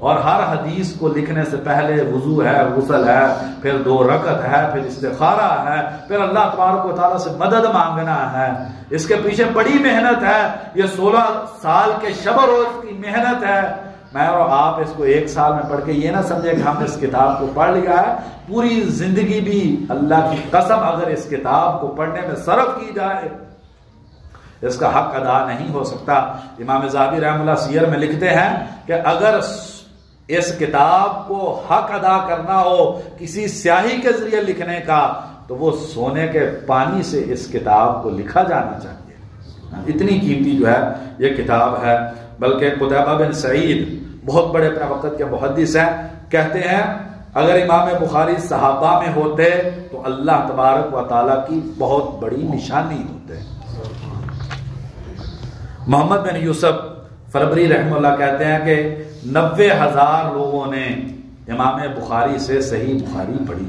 اور ہر حدیث کو لکھنے سے پہلے وضو ہے، غسل ہے، پھر 2 رکعت ہے، پھر استخارہ ہے، پھر اللہ تبارک و تعالیٰ سے مدد مانگنا ہے۔ اس کے پیچھے بڑی محنت ہے، یہ 16 سال کے شب و روز کی محنت ہے۔ میں اور آپ اس کو 1 سال میں پڑھ کے یہ نہ سمجھے کہ ہم اس کتاب کو پڑھ لیا ہے، پوری زندگی بھی اللہ کی قسم اگر اس کتاب کو پڑھنے میں صرف کی جائے اس کا حق ادا نہیں ہو سکتا۔ امام ذہبی رحمہ اللہ سیر میں لکھتے ہیں کہ اگر اس کتاب کو حق ادا کرنا ہو کسی سیاہی کے ذریعے لکھنے کا، تو وہ سونے کے پانی سے اس کتاب کو لکھا جانا چاہیے، اتنی قیمتی جو ہے یہ کتاب ہے۔ بلکہ قتیبہ بن سعید بہت بڑے اپنے وقت کے محدث ہیں، کہتے ہیں اگر امام بخاری صحابہ میں ہوتے تو اللہ تبارک و تعالیٰ کی بہت بڑی نشانی ہوتے۔ محمد بن یوسف فربری رحمہ اللہ کہتے ہیں کہ 90,000 لوگوں نے امام بخاری سے صحیح بخاری پڑھی.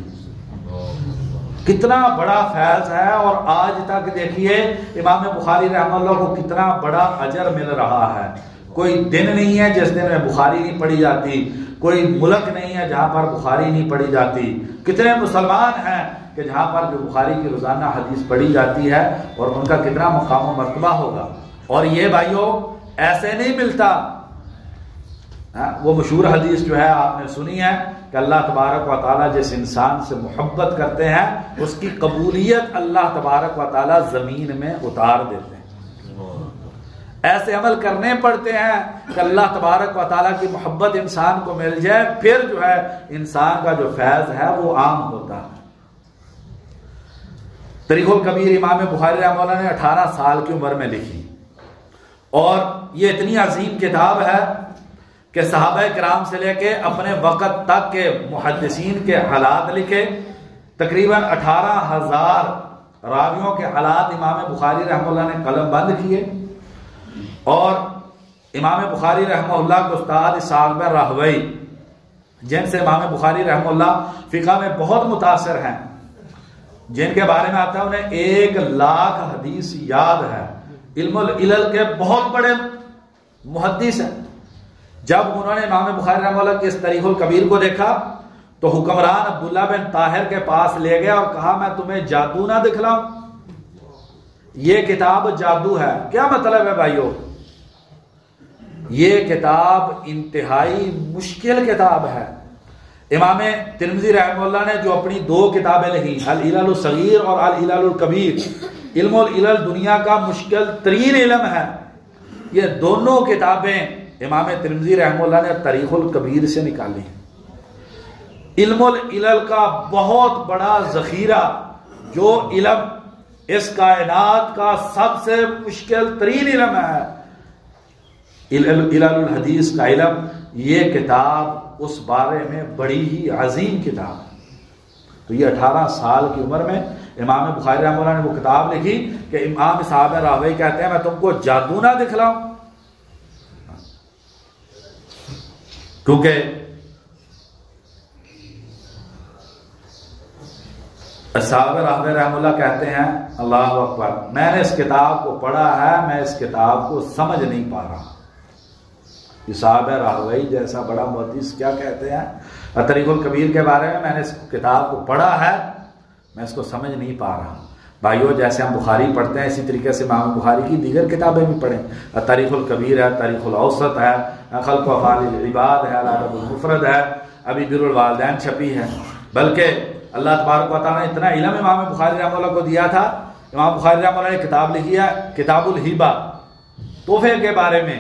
کتنا بڑا فیض ہے. اور آج تک دیکھیے امام بخاری رحمہ اللہ کو کتنا بڑا اجر مل رہا ہے. کوئی دن نہیں ہے جس دن میں بخاری نہیں پڑھی جاتی، کوئی ملک نہیں ہے جہاں پر بخاری نہیں پڑھی جاتی. کتنے مسلمان ہیں کہ جہاں پر جو بخاری کی روزانہ حدیث پڑھی جاتی ہے، اور ان کا کتنا مقام و مرتبہ ہوگا. اور یہ بھائیوں ایسے نہیں ملتا. وہ مشہور حدیث جو ہے آپ نے سنی ہے کہ اللہ تبارک و تعالیٰ جس انسان سے محبت کرتے ہیں اس کی قبولیت اللہ تبارک و تعالیٰ زمین میں اتار دیتے ہیں. ایسے عمل کرنے پڑتے ہیں کہ اللہ تبارک و تعالیٰ کی محبت انسان کو مل جائے، پھر جو ہے انسان کا جو فیض ہے وہ عام ہوتا ہے. تاریخ الکبیر امام بخاری رحمہ اللہ نے 18 سال کی عمر میں لکھی، اور یہ اتنی عظیم کتاب ہے کہ صحابہ کرام سے لے کے اپنے وقت تک کے محدثین کے حالات لکھے. تقریباً 18,000 راویوں کے حالات امام بخاری رحمہ اللہ نے قلم بند کیے. اور امام بخاری رحمہ اللہ کے استاد اسحاق بن راہوی، جن سے امام بخاری رحمہ اللہ فقہ میں بہت متاثر ہیں، جن کے بارے میں آتا ہے انہیں 1,00,000 حدیث یاد ہے، علم العلل کے بہت بڑے محدث ہیں. جب انہوں نے امام بخاری رحمہ اللہ کے اس تاریخ الکبیر کو دیکھا تو حکمران عبداللہ بن طاہر کے پاس لے گیا اور کہا میں تمہیں جادو نہ دکھلاؤں، یہ کتاب جادو ہے. کیا مطلب ہے بھائیو؟ یہ کتاب انتہائی مشکل کتاب ہے. امام ترمذی رحمہ اللہ نے جو اپنی 2 کتابیں لکھی، العلل الصغیر اور العلل الکبیر، علم العلل دنیا کا مشکل ترین علم ہے. یہ دونوں کتابیں امام ترمذی رحمہ اللہ نے تاریخ الکبیر سے نکالی. علم العلل کا بہت بڑا ذخیرہ، جو علم اس کائنات کا سب سے مشکل ترین علم ہے، علل الحدیث کا علم، یہ کتاب اس بارے میں بڑی ہی عظیم کتاب ہے. تو یہ 18 سال کی عمر میں امام بخاری رحمہ اللہ نے وہ کتاب لکھی کہ امام صاحب راوی کہتے ہیں میں تم کو جادو نہ دکھلاؤں. کیونکہ صاحب راہوی رحمہ اللہ کہتے ہیں اللہ اکبر، میں نے اس کتاب کو پڑھا ہے، میں اس کتاب کو سمجھ نہیں پا رہا. یہ صاحب راہوی جیسا بڑا محدث کیا کہتے ہیں تاریخ الکبیر کے بارے میں نے اس کتاب کو پڑھا ہے، میں اس کو سمجھ نہیں پا رہا. بھائیو جیسے ہم بخاری پڑھتے ہیں اسی طریقے سے امام بخاری کی دیگر کتابیں بھی پڑھیں. تاریخ الکبیر ہے، تاریخ الاوسط ہے، خلق و افعال العباد ہے، الادب المفرد ہے، ابھی بر الوالدین چھپی ہے. بلکہ اللہ تبارک و تعالیٰ نے اتنا علم امام بخاری رحمہ اللہ کو دیا تھا. امام بخاری رحمہ اللہ نے کتاب لکھی ہے کتاب الہبہ، تحفے کے بارے میں.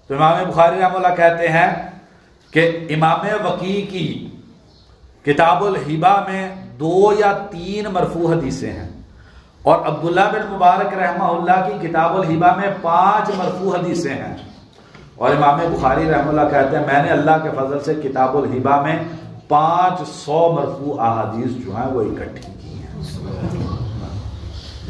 تو امام بخاری رحمہ اللہ کہتے ہیں کہ امام وقیع کی کتاب الہبہ میں 2 یا 3 مرفوع حدیثیں ہیں، اور عبداللہ بن مبارک رحمہ اللہ کی کتاب الہبہ میں 5 مرفوع حدیثیں ہیں. اور امام بخاری رحمہ اللہ کہتے ہیں میں نے اللہ کے فضل سے کتاب الہبہ میں 500 مرفوع احادیث جو ہیں وہ اکٹھی کی ہیں.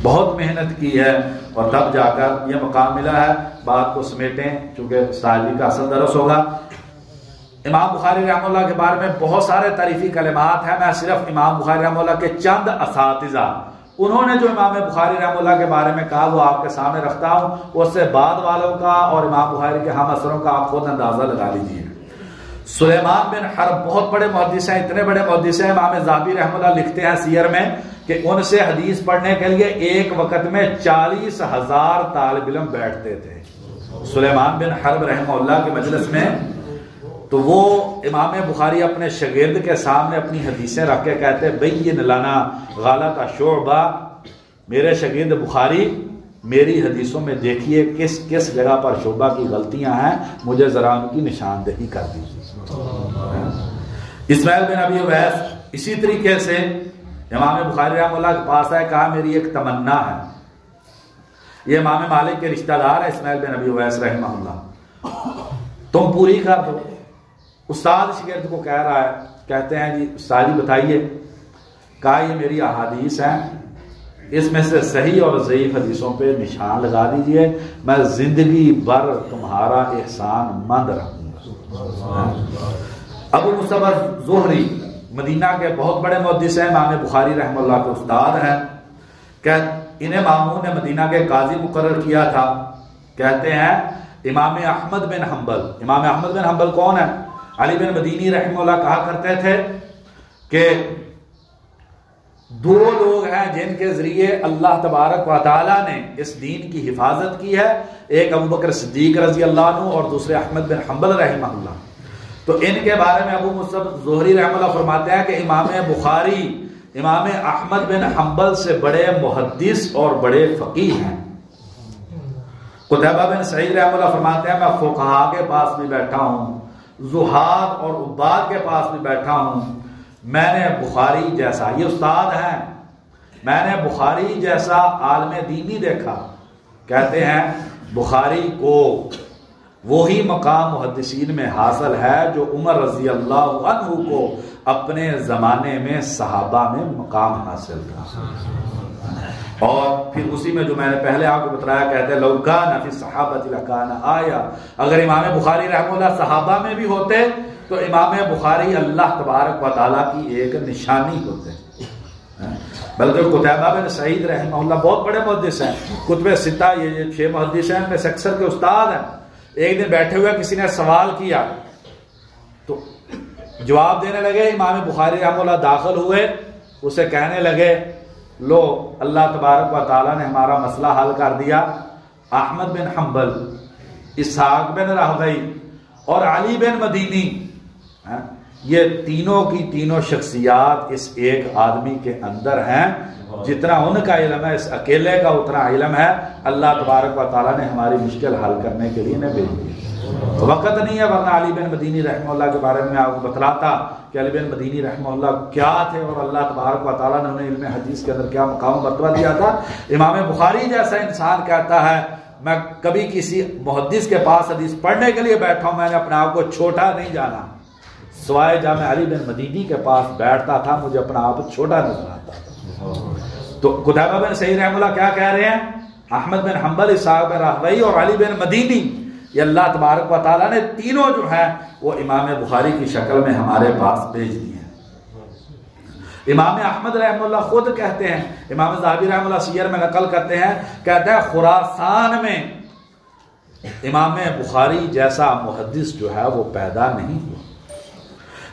بہت محنت کی ہے اور تب جا کر یہ مقام ملا ہے. بات کو سمیٹیں چونکہ ساجی کا اصل درس ہوگا. امام بخاری رحمہ اللہ کے بارے میں بہت سارے تعریفی کلمات ہیں. میں صرف امام بخاری رحمہ اللہ کے چند اساتذہ انہوں نے جو امام بخاری رحمہ اللہ کے بارے میں کہا وہ آپ کے سامنے رکھتا ہوں. اس سے بعد والوں کا اور امام بخاری کے ہم اثروں کا آپ خود اندازہ لگا لیجیے. سلیمان بن حرب بہت بڑے محدث ہیں، اتنے بڑے محدث ہیں. امام ذہبی رحمہ اللہ لکھتے ہیں سیر میں کہ ان سے حدیث پڑھنے کے لیے ایک وقت میں 40,000 طالب علم بیٹھتے تھے. سلیمان بن حرب رحمہ اللہ کے مجلس میں تو وہ امام بخاری اپنے شاگرد کے سامنے اپنی حدیثیں رکھ کے کہتے بین لنا غلط شعبہ، میرے شاگرد بخاری میری حدیثوں میں دیکھیے کس کس جگہ پر شعبہ کی غلطیاں ہیں، مجھے ذرا ان کی نشاندہی کر دیجیے. اسماعیل بن ابی اویس اسی طریقے سے امام بخاری رحمہ اللہ کے پاس آئے، کہا میری ایک تمنا ہے. یہ امام مالک کے رشتہ دار ہے اسماعیل بن ابی اویس رحمہ اللہ، تم پوری کر دو. استاد شاگرد کو کہہ رہا ہے، کہتے ہیں جی استاد جی بتائیے. کہا یہ میری احادیث ہیں اس میں سے صحیح اور ضعیف حدیثوں پہ نشان لگا دیجئے، میں زندگی بھر تمہارا احسان مند رہوں گا۔ ابو مصعب زہری مدینہ کے بہت بڑے محدث ہیں، امام بخاری رحمہ اللہ کے استاد ہیں، کہ انہیں مامون نے مدینہ کے قاضی مقرر کیا تھا۔ کہتے ہیں امام احمد بن حنبل، امام احمد بن حنبل کون ہے؟ علی بن مدینی رحمہ اللہ کہا کرتے تھے کہ دو لوگ ہیں جن کے ذریعے اللہ تبارک و تعالیٰ نے اس دین کی حفاظت کی ہے، ایک ابو بکر صدیق رضی اللہ عنہ اور دوسرے احمد بن حنبل رحمہ اللہ۔ تو ان کے بارے میں ابو مصعب زہری رحمہ اللہ فرماتے ہیں کہ امام بخاری امام احمد بن حنبل سے بڑے محدث اور بڑے فقیہ ہیں۔ قتیبہ بن سعید رحمہ اللہ فرماتے ہیں میں فقہاء کے پاس بھی بیٹھا ہوں، زہاد اور عباد کے پاس بھی بیٹھا ہوں، میں نے بخاری جیسا، یہ استاد ہیں، میں نے بخاری جیسا عالم دینی دیکھا۔ کہتے ہیں بخاری کو وہی مقام محدثین میں حاصل ہے جو عمر رضی اللہ عنہ کو اپنے زمانے میں صحابہ میں مقام حاصل تھا۔ اور پھر اسی میں جو میں نے پہلے آپ کو بتایا، کہتے ہیں لو کان فی الصحابۃ لکان آیا، اگر امام بخاری رحمہ اللہ صحابہ میں بھی ہوتے تو امام بخاری اللہ تبارک و تعالیٰ کی ایک نشانی ہوتے۔ بلکہ قتیبہ بن سعید رحمہ اللہ بہت بڑے محدث ہیں، کتب ستہ یہ 6 محدث ہیں، ان میں سے اکثر کے استاد ہیں۔ ایک دن بیٹھے ہوئے کسی نے سوال کیا تو جواب دینے لگے، امام بخاری رحمہ اللہ داخل ہوئے، اسے کہنے لگے لو اللہ تبارک و تعالیٰ نے ہمارا مسئلہ حل کر دیا، احمد بن حنبل، اسحاق بن راہوی اور علی بن مدینی، یہ تینوں کی تینوں شخصیات اس ایک آدمی کے اندر ہیں، جتنا ان کا علم ہے اس اکیلے کا اتنا علم ہے، اللہ تبارک و تعالیٰ نے ہماری مشکل حل کرنے کے لیے انہیں بھیج دیا۔ وقت نہیں ہے ورنہ علی بن مدینی رحمہ اللہ کے بارے میں آپ کو بتلاتا کہ علی بن مدینی رحمہ اللہ کیا تھے اور اللہ تبارک و تعالیٰ نے انہیں علم حدیث کے اندر کیا مقام و مرتبہ دیا تھا۔ امام بخاری جیسا انسان کہتا ہے میں کبھی کسی محدث کے پاس حدیث پڑھنے کے لیے بیٹھا ہوں، میں نے اپنے آپ کو چھوٹا نہیں جانا، سوائے جب میں علی بن مدینی کے پاس بیٹھتا تھا مجھے اپنا آپ چھوٹا نظر آتا تھا۔ تو قتیبہ بن سعید رحمہ اللہ کیا کہہ رہے ہیں؟ احمد بن حنبل، اسحاق بن راہوی اور علی بن مدینی، یہ اللہ تبارک و تعالیٰ نے تینوں جو ہیں وہ امام بخاری کی شکل میں ہمارے پاس بھیج دیے ہیں۔ امام احمد رحمہ اللہ خود کہتے ہیں، امام ذہبی رحمہ اللہ سیر میں نقل کرتے ہیں، کہتے ہیں خراسان میں امام بخاری جیسا محدث جو ہے وہ پیدا نہیں ہوا۔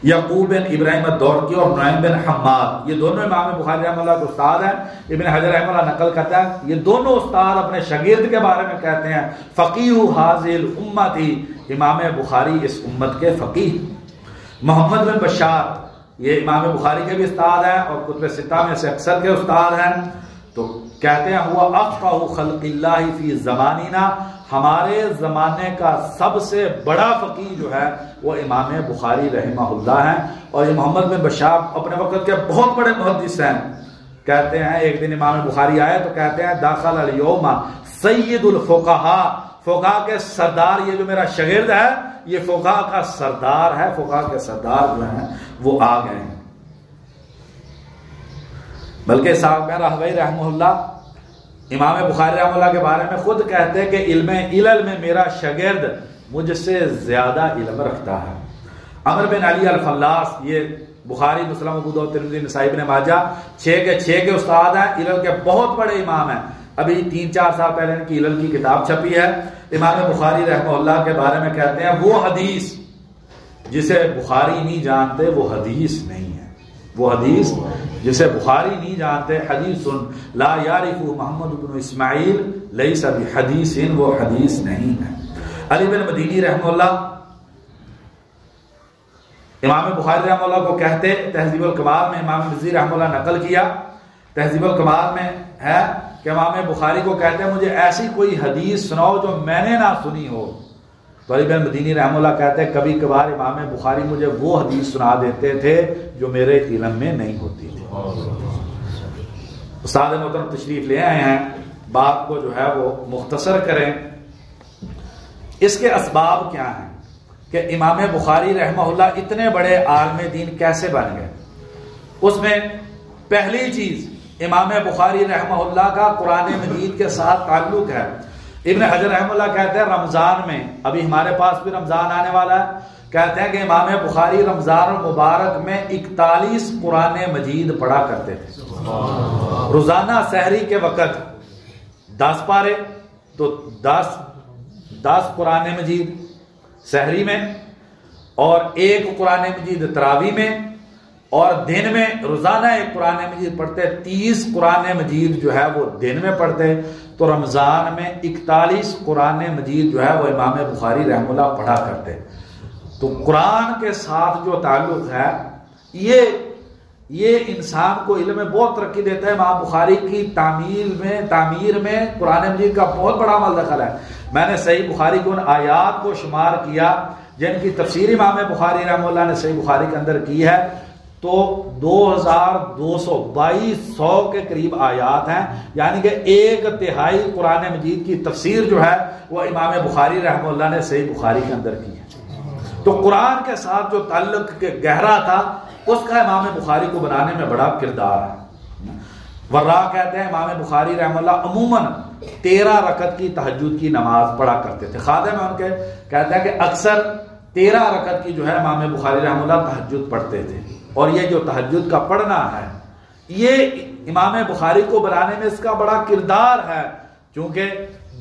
یعقوب بن ابراہیم الدورقی اور نعیم بن حماد، یہ دونوں امام بخاری رحمہ اللہ کے استاد ہیں۔ ابن حجر رحمہ اللہ نقل کرتا ہے یہ دونوں استاد اپنے شاگرد کے بارے میں کہتے ہیں فقیہ ھذہ الامۃ، امام بخاری اس امت کے فقیہ۔ محمد بن بشار یہ امام بخاری کے بھی استاد ہیں اور کتب ستہ میں سے اکثر کے استاد ہیں، تو کہتے ہیں ہوا افقہ خلق اللہ فی زماننا، ہمارے زمانے کا سب سے بڑا فقیہ جو ہے وہ امام بخاری رحمہ اللہ ہیں۔ اور یہ محمد بن بشار اپنے وقت کے بہت بڑے محدث ہیں۔ کہتے ہیں ایک دن امام بخاری آئے تو کہتے ہیں داخل الیوم سید الفقہاء، فقہاء کے سردار، یہ جو میرا شاگرد ہے یہ فقہاء کا سردار ہے، فقہاء کے سردار جو ہیں وہ آ گئے ہیں۔ بلکہ اسحاق بن راہوی رحمہ اللہ امام بخاری رحمہ اللہ کے بارے میں خود کہتے ہیں کہ علم علل میں میرا شاگرد مجھ سے زیادہ علم رکھتا ہے۔ عمر بن علی الفلاس یہ بخاری، مسلم، ابو داؤد، ترمذی، نسائی، ابن ماجہ 6 کے استاد ہیں، علل کے بہت بڑے امام ہیں۔ ابھی 3-4 سال پہلے ان کی علل کی کتاب چھپی ہے۔ امام بخاری رحمہ اللہ کے بارے میں کہتے ہیں وہ حدیث جسے بخاری نہیں جانتے وہ حدیث نہیں ہے، وہ حدیث جسے بخاری نہیں جانتے حدیث لا یعرف محمد بن اسماعیل لیس بحدیث، وہ حدیث نہیں ہے۔ علی بن مدینی رحمہ اللہ امام بخاری رحمہ اللہ کو کہتے، تہذیب الکمال میں امام مزی رحمہ اللہ نقل کیا، تہذیب الکمال میں ہے کہ امام بخاری کو کہتے ہیں مجھے ایسی کوئی حدیث سناؤ جو میں نے نہ سنی ہو، تو علی بن مدینی رحمہ اللہ کہتے ہیں کبھی کبھار امام بخاری مجھے وہ حدیث سنا دیتے تھے جو میرے علم میں نہیں ہوتی تھی۔ استاد محترم تشریف لے آئے ہیں، بات کو جو ہے وہ مختصر کریں۔ اس کے اسباب کیا ہیں کہ امام بخاری رحمہ اللہ اتنے بڑے عالم دین کیسے بن گئے؟ اس میں پہلی چیز امام بخاری رحمہ اللہ کا قرآن مجید کے ساتھ تعلق ہے۔ ابن حجر رحمہ اللہ کہتے ہیں رمضان میں، ابھی ہمارے پاس بھی رمضان آنے والا ہے، کہتے ہیں کہ امام بخاری رمضان المبارک میں 41 قرآن مجید پڑھا کرتے تھے روزانہ سحری کے وقت، 10 پارے تو 10 قرآن مجید سحری میں، اور 1 قرآن مجید تراویح میں، اور دن میں روزانہ 1 قرآن مجید پڑھتے، 30 قرآن مجید جو ہے وہ دن میں پڑھتے، تو رمضان میں 41 قرآن مجید جو ہے وہ امام بخاری رحمہ اللہ پڑھا کرتے۔ تو قرآن کے ساتھ جو تعلق ہے یہ انسان کو علم میں بہت ترقی دیتا ہے۔ امام بخاری کی تعمیر میں قرآن مجید کا بہت بڑا عمل دخل ہے۔ میں نے صحیح بخاری کی ان آیات کو شمار کیا جن کی تفسیر امام بخاری رحمہ اللہ نے صحیح بخاری کے اندر کی ہے، تو 2200 کے قریب آیات ہیں، یعنی کہ 1/3 قرآن مجید کی تفسیر جو ہے وہ امام بخاری رحمہ اللہ نے صحیح بخاری کے اندر کی ہے۔ تو قرآن کے ساتھ جو تعلق گہرا تھا اس کا امام بخاری کو بنانے میں بڑا کردار ہے۔ وراء کہتے ہیں امام بخاری رحمہ اللہ عموماً 13 رکعت کی تہجد کی نماز پڑھا کرتے تھے۔ خادم ان کے کہتے ہیں کہ اکثر 13 رکعت کی جو ہے امام بخاری رحمہ اللہ تہجد پڑھتے تھے، اور یہ جو تہجد کا پڑھنا ہے یہ امام بخاری کو بنانے میں اس کا بڑا کردار ہے، کیونکہ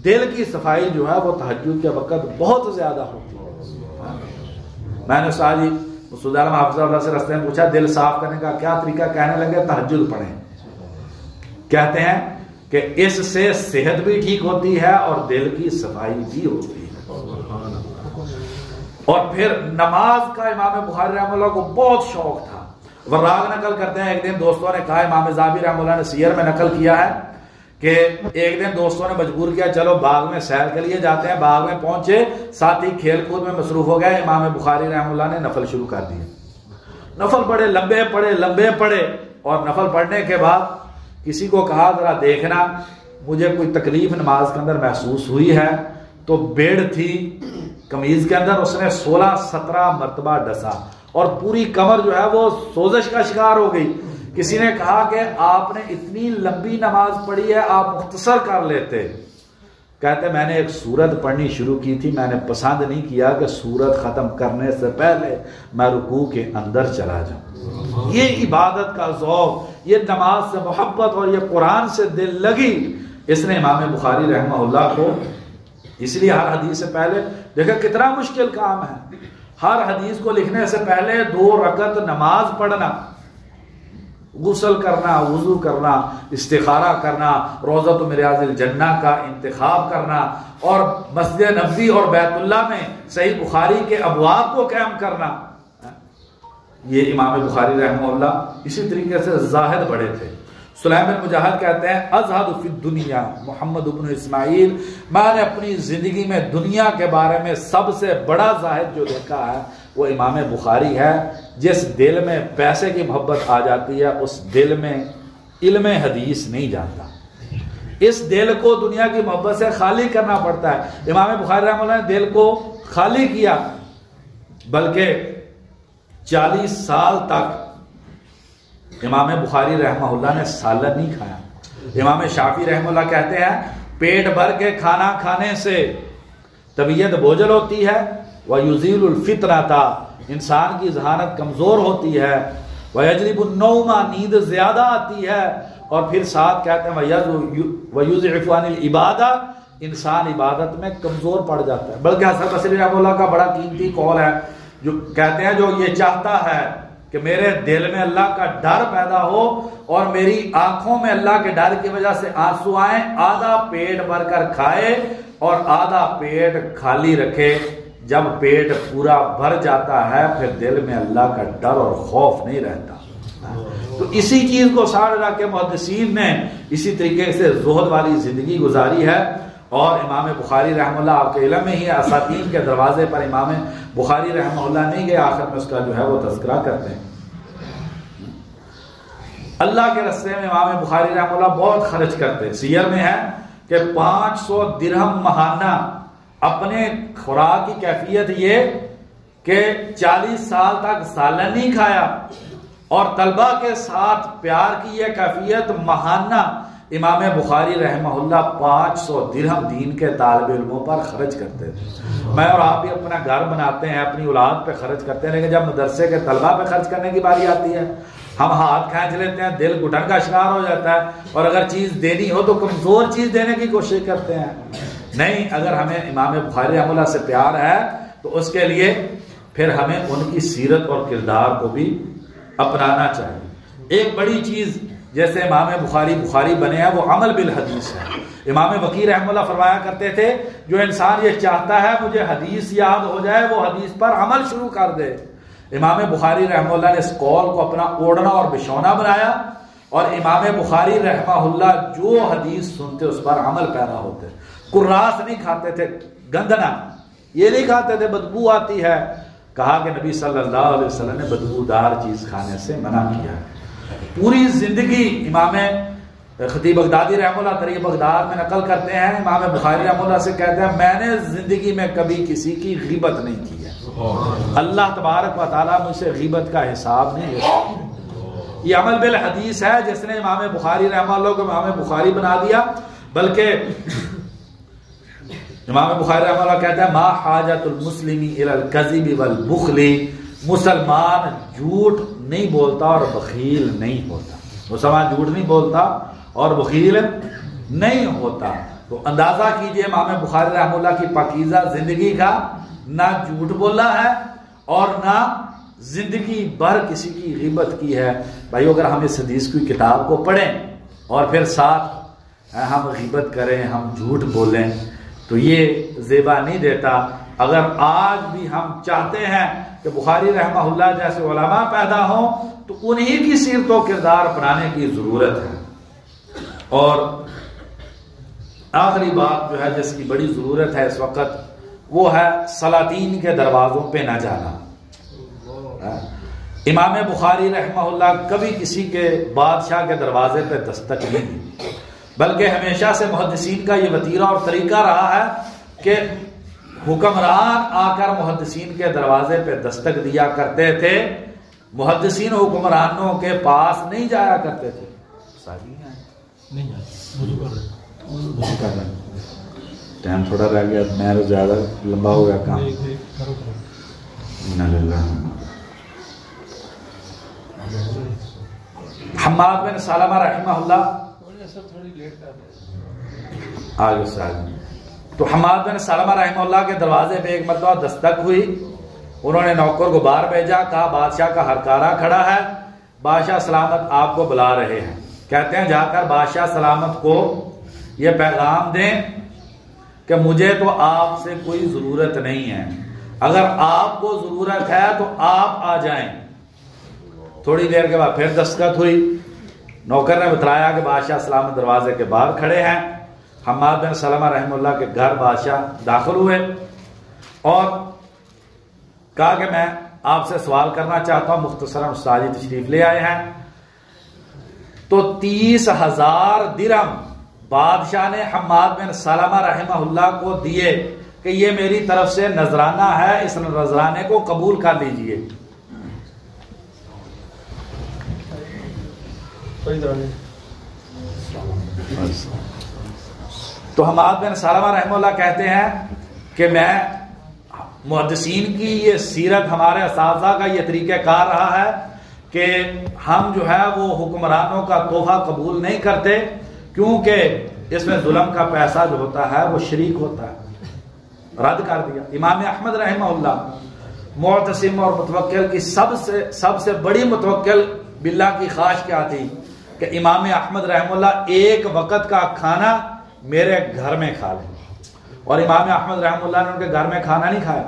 دل کی صفائی جو ہے وہ تہجد کے وقت بہت زیادہ ہوتی ہے۔ میں نے استاد جی مسعود عالم حافظ اللہ سے راستے میں پوچھا دل صاف کرنے کا کیا طریقہ، کہنے لگے تہجد پڑھیں۔ کہتے ہیں کہ اس سے صحت بھی ٹھیک ہوتی ہے اور دل کی صفائی بھی ہوتی ہے۔ اور پھر نماز کا امام بخاری رحمہ اللہ کو بہت شوق تھا۔ وراغ نقل کرتے ہیں ایک دن دوستوں نے کہا، امام ذہبی رحمہ اللہ نے سیر میں نقل کیا ہے کہ ایک دن دوستوں نے مجبور کیا چلو باغ میں سیر کے لیے جاتے ہیں۔ باغ میں پہنچے، ساتھی کھیل کود میں مصروف ہو گئے، امام بخاری رحمہ اللہ نے نفل شروع کر دیے۔ نفل پڑھے، لمبے پڑھے، اور نفل پڑھنے کے بعد کسی کو کہا ذرا دیکھنا مجھے کوئی تکلیف نماز کے اندر محسوس ہوئی ہے، تو بیڑ تھی قمیض کے اندر، اس نے 16-17 مرتبہ ڈسا اور پوری کمر جو ہے وہ سوزش کا شکار ہو گئی۔ کسی نے کہا کہ آپ نے اتنی لمبی نماز پڑھی ہے، آپ مختصر کر لیتے۔ کہتے میں نے ایک سورت پڑھنی شروع کی تھی، میں نے پسند نہیں کیا کہ سورت ختم کرنے سے پہلے میں رکوع کے اندر چلا جاؤں۔ یہ عبادت کا ذوق، یہ نماز سے محبت اور یہ قرآن سے دل لگی، اس نے امام بخاری رحمہ اللہ کو، اس لیے ہر حدیث سے پہلے دیکھا کتنا مشکل کام ہے، ہر حدیث کو لکھنے سے پہلے 2 رکعت نماز پڑھنا، غسل کرنا، وضو کرنا، استخارہ کرنا، روضۃ من ریاض الجنہ کا انتخاب کرنا، اور مسجد نبوی اور بیت اللہ میں صحیح بخاری کے ابواب کو قائم کرنا۔ یہ امام بخاری رحمہ اللہ اسی طریقے سے زاہد بڑے تھے۔ سلیم بن مجاہد کہتے ہیں ازہد فی الدنیا محمد بن اسماعیل، میں نے اپنی زندگی میں دنیا کے بارے میں سب سے بڑا زاہد جو دیکھا ہے وہ امام بخاری ہے۔ جس دل میں پیسے کی محبت آ جاتی ہے اس دل میں علم حدیث نہیں جاتا، اس دل کو دنیا کی محبت سے خالی کرنا پڑتا ہے۔ امام بخاری رحمہ اللہ نے دل کو خالی کیا، بلکہ 40 سال تک امام بخاری رحمہ اللہ نے سالن نہیں کھایا۔ امام شافعی رحمہ اللہ کہتے ہیں پیٹ بھر کے کھانا کھانے سے طبیعت بوجھل ہوتی ہے، وَيُزِيلُ الْفِطْرَةَ انسان کی ذہانت کمزور ہوتی ہے، وَيَجْلِبُ النَّوْمَ نیند زیادہ آتی ہے، اور پھر ساتھ کہتے ہیں وَيُضْعِفُ عَنِ الْعِبَادَةِ انسان عبادت میں کمزور پڑ جاتا ہے۔ بلکہ حسن بصری رحمہ اللہ کا بڑا قیمتی قول ہے، جو کہتے ہیں جو یہ چاہتا ہے کہ میرے دل میں اللہ کا ڈر پیدا ہو اور میری آنکھوں میں اللہ کے ڈر کی وجہ سے آنسو آئیں، آدھا پیٹ بھر کر کھائے اور آدھا پیٹ خالی رکھے۔ جب پیٹ پورا بھر جاتا ہے پھر دل میں اللہ کا ڈر اور خوف نہیں رہتا۔ تو اسی چیز کو سارے علاقے محدثین نے اسی طریقے سے زہد والی زندگی گزاری ہے۔ اور امام بخاری رحمہ اللہ آپ کے علم میں ہی اساتین کے دروازے پر امام بخاری رحمہ اللہ نہیں گئے، آخر میں اس کا جو ہے وہ تذکرہ کرتے ہیں۔ اللہ کے راستے میں امام بخاری رحمہ اللہ بہت خرچ کرتے، سیر میں ہے کہ 500 درہم ماہانہ۔ اپنے خوراک کی کیفیت یہ کہ 40 سال تک سالن نہیں کھایا اور طلبہ کے ساتھ پیار کی یہ کیفیت ماہانہ امام بخاری رحمہ اللہ 500 درہم دین کے طالب علموں پر خرچ کرتے تھے۔ میں اور آپ بھی اپنا گھر بناتے ہیں، اپنی اولاد پہ خرچ کرتے ہیں، لیکن جب مدرسے کے طلبہ پہ خرچ کرنے کی باری آتی ہے ہم ہاتھ کھینچ لیتے ہیں، دل گھٹن کا شکار ہو جاتا ہے، اور اگر چیز دینی ہو تو کمزور چیز دینے کی کوشش کرتے ہیں۔ نہیں، اگر ہمیں امام بخاری رحمہ اللہ سے پیار ہے تو اس کے لیے پھر ہمیں ان کی سیرت اور کردار کو بھی اپنانا چاہیے۔ ایک بڑی چیز جیسے امام بخاری بنے ہیں وہ عمل بالحدیث ہے۔ امام وقی رحمہ اللہ فرمایا کرتے تھے جو انسان یہ چاہتا ہے مجھے حدیث یاد ہو جائے وہ حدیث پر عمل شروع کر دے۔ امام بخاری رحمہ اللہ نے اس قول کو اپنا اوڑھنا اور بچھونا بنایا، اور امام بخاری رحمہ اللہ جو حدیث سنتے اس پر عمل پیرا ہوتے۔ قراص نہیں کھاتے تھے، گندنا یہ نہیں کھاتے تھے، بدبو آتی ہے، کہا کہ نبی صلی اللہ علیہ وسلم نے بدبودار چیز کھانے سے منع کیا ہے۔ پوری زندگی امام خطیب بغدادی رحمہ اللہ طریق بغداد میں نقل کرتے ہیں، امام بخاری رحمہ اللہ سے کہتے ہیں میں نے زندگی میں کبھی کسی کی غیبت نہیں کی ہے، اللہ تبارک و تعالیٰ مجھ سے غیبت کا حساب نہیں لیتا۔ یہ عمل بالحدیث ہے جس نے امام بخاری رحمہ اللہ کو امام بخاری بنا دیا۔ بلکہ امام بخاری رحمہ اللہ کہتے ہیں ما حاجت المسلمی الی الکذب والبخل، مسلمان جھوٹ نہیں بولتا اور بخیل نہیں ہوتا، مسلمان جھوٹ نہیں بولتا اور بخیل نہیں ہوتا۔ تو اندازہ کیجئے امام بخاری رحمہ اللہ کی پاکیزہ زندگی کا، نہ جھوٹ بولا ہے اور نہ زندگی بھر کسی کی غیبت کی ہے۔ بھائی اگر ہم اس حدیث کی کتاب کو پڑھیں اور پھر ساتھ ہم غیبت کریں، ہم جھوٹ بولیں تو یہ زیبا نہیں دیتا۔ اگر آج بھی ہم چاہتے ہیں کہ بخاری رحمہ اللہ جیسے علماء پیدا ہوں تو انہی کی سیرت و کردار اپنانے کی ضرورت ہے۔ اور آخری بات جو ہے جس کی بڑی ضرورت ہے اس وقت وہ ہے سلاطین کے دروازوں پہ نہ جانا۔ امام بخاری رحمہ اللہ کبھی کسی کے بادشاہ کے دروازے پہ دستک نہیں دی، بلکہ ہمیشہ سے محدثین کا یہ وتیرہ اور طریقہ رہا ہے کہ حکمران آ کر محدثین کے دروازے پہ دستک دیا کرتے تھے، محدثین حکمرانوں کے پاس نہیں جایا کرتے تھے۔ ٹائم تھوڑا رہ گیا، میں زیادہ لمبا ہو گیا کام۔ حماد بن سلمہ رحمہ اللہ آگے سے آگے تو حماد بن سلمہ رحمہ اللہ کے دروازے پہ ایک مرتبہ دستک ہوئی، انہوں نے نوکر کو باہر بھیجا، کہا بادشاہ کا ہرکارہ کھڑا ہے، بادشاہ سلامت آپ کو بلا رہے ہیں۔ کہتے ہیں جا کر بادشاہ سلامت کو یہ پیغام دیں کہ مجھے تو آپ سے کوئی ضرورت نہیں ہے، اگر آپ کو ضرورت ہے تو آپ آ جائیں۔ تھوڑی دیر کے بعد پھر دستخط ہوئی، نوکر نے بتلایا کہ بادشاہ سلامت دروازے کے باہر کھڑے ہیں۔ حماد بن سلمہ رحمہ اللہ کے گھر بادشاہ داخل ہوئے اور کہا کہ میں آپ سے سوال کرنا چاہتا ہوں، مختصراً استاد جی تشریف لے آئے ہیں۔ تو 30,000 درہم بادشاہ نے حماد بن سلمہ رحمہ اللہ کو دیے کہ یہ میری طرف سے نذرانہ ہے، اس نذرانے کو قبول کر لیجئے۔ تو حماد بن سلمہ رحمہ اللہ کہتے ہیں کہ میں محدثین کی یہ سیرت، ہمارے اساتذہ کا یہ طریقہ کار رہا ہے کہ ہم جو ہے وہ حکمرانوں کا تحفہ قبول نہیں کرتے، کیونکہ اس میں ظلم کا پیسہ جو ہوتا ہے وہ شریک ہوتا ہے، رد کر دیا۔ امام احمد رحمہ اللہ معتصم اور متوکل کی سب سے بڑی متوکل باللہ کی خواہش کیا تھی کہ امام احمد رحمہ اللہ ایک وقت کا کھانا میرے گھر میں کھا لیں، اور امام احمد رحمہ اللہ نے ان کے گھر میں کھانا نہیں کھایا۔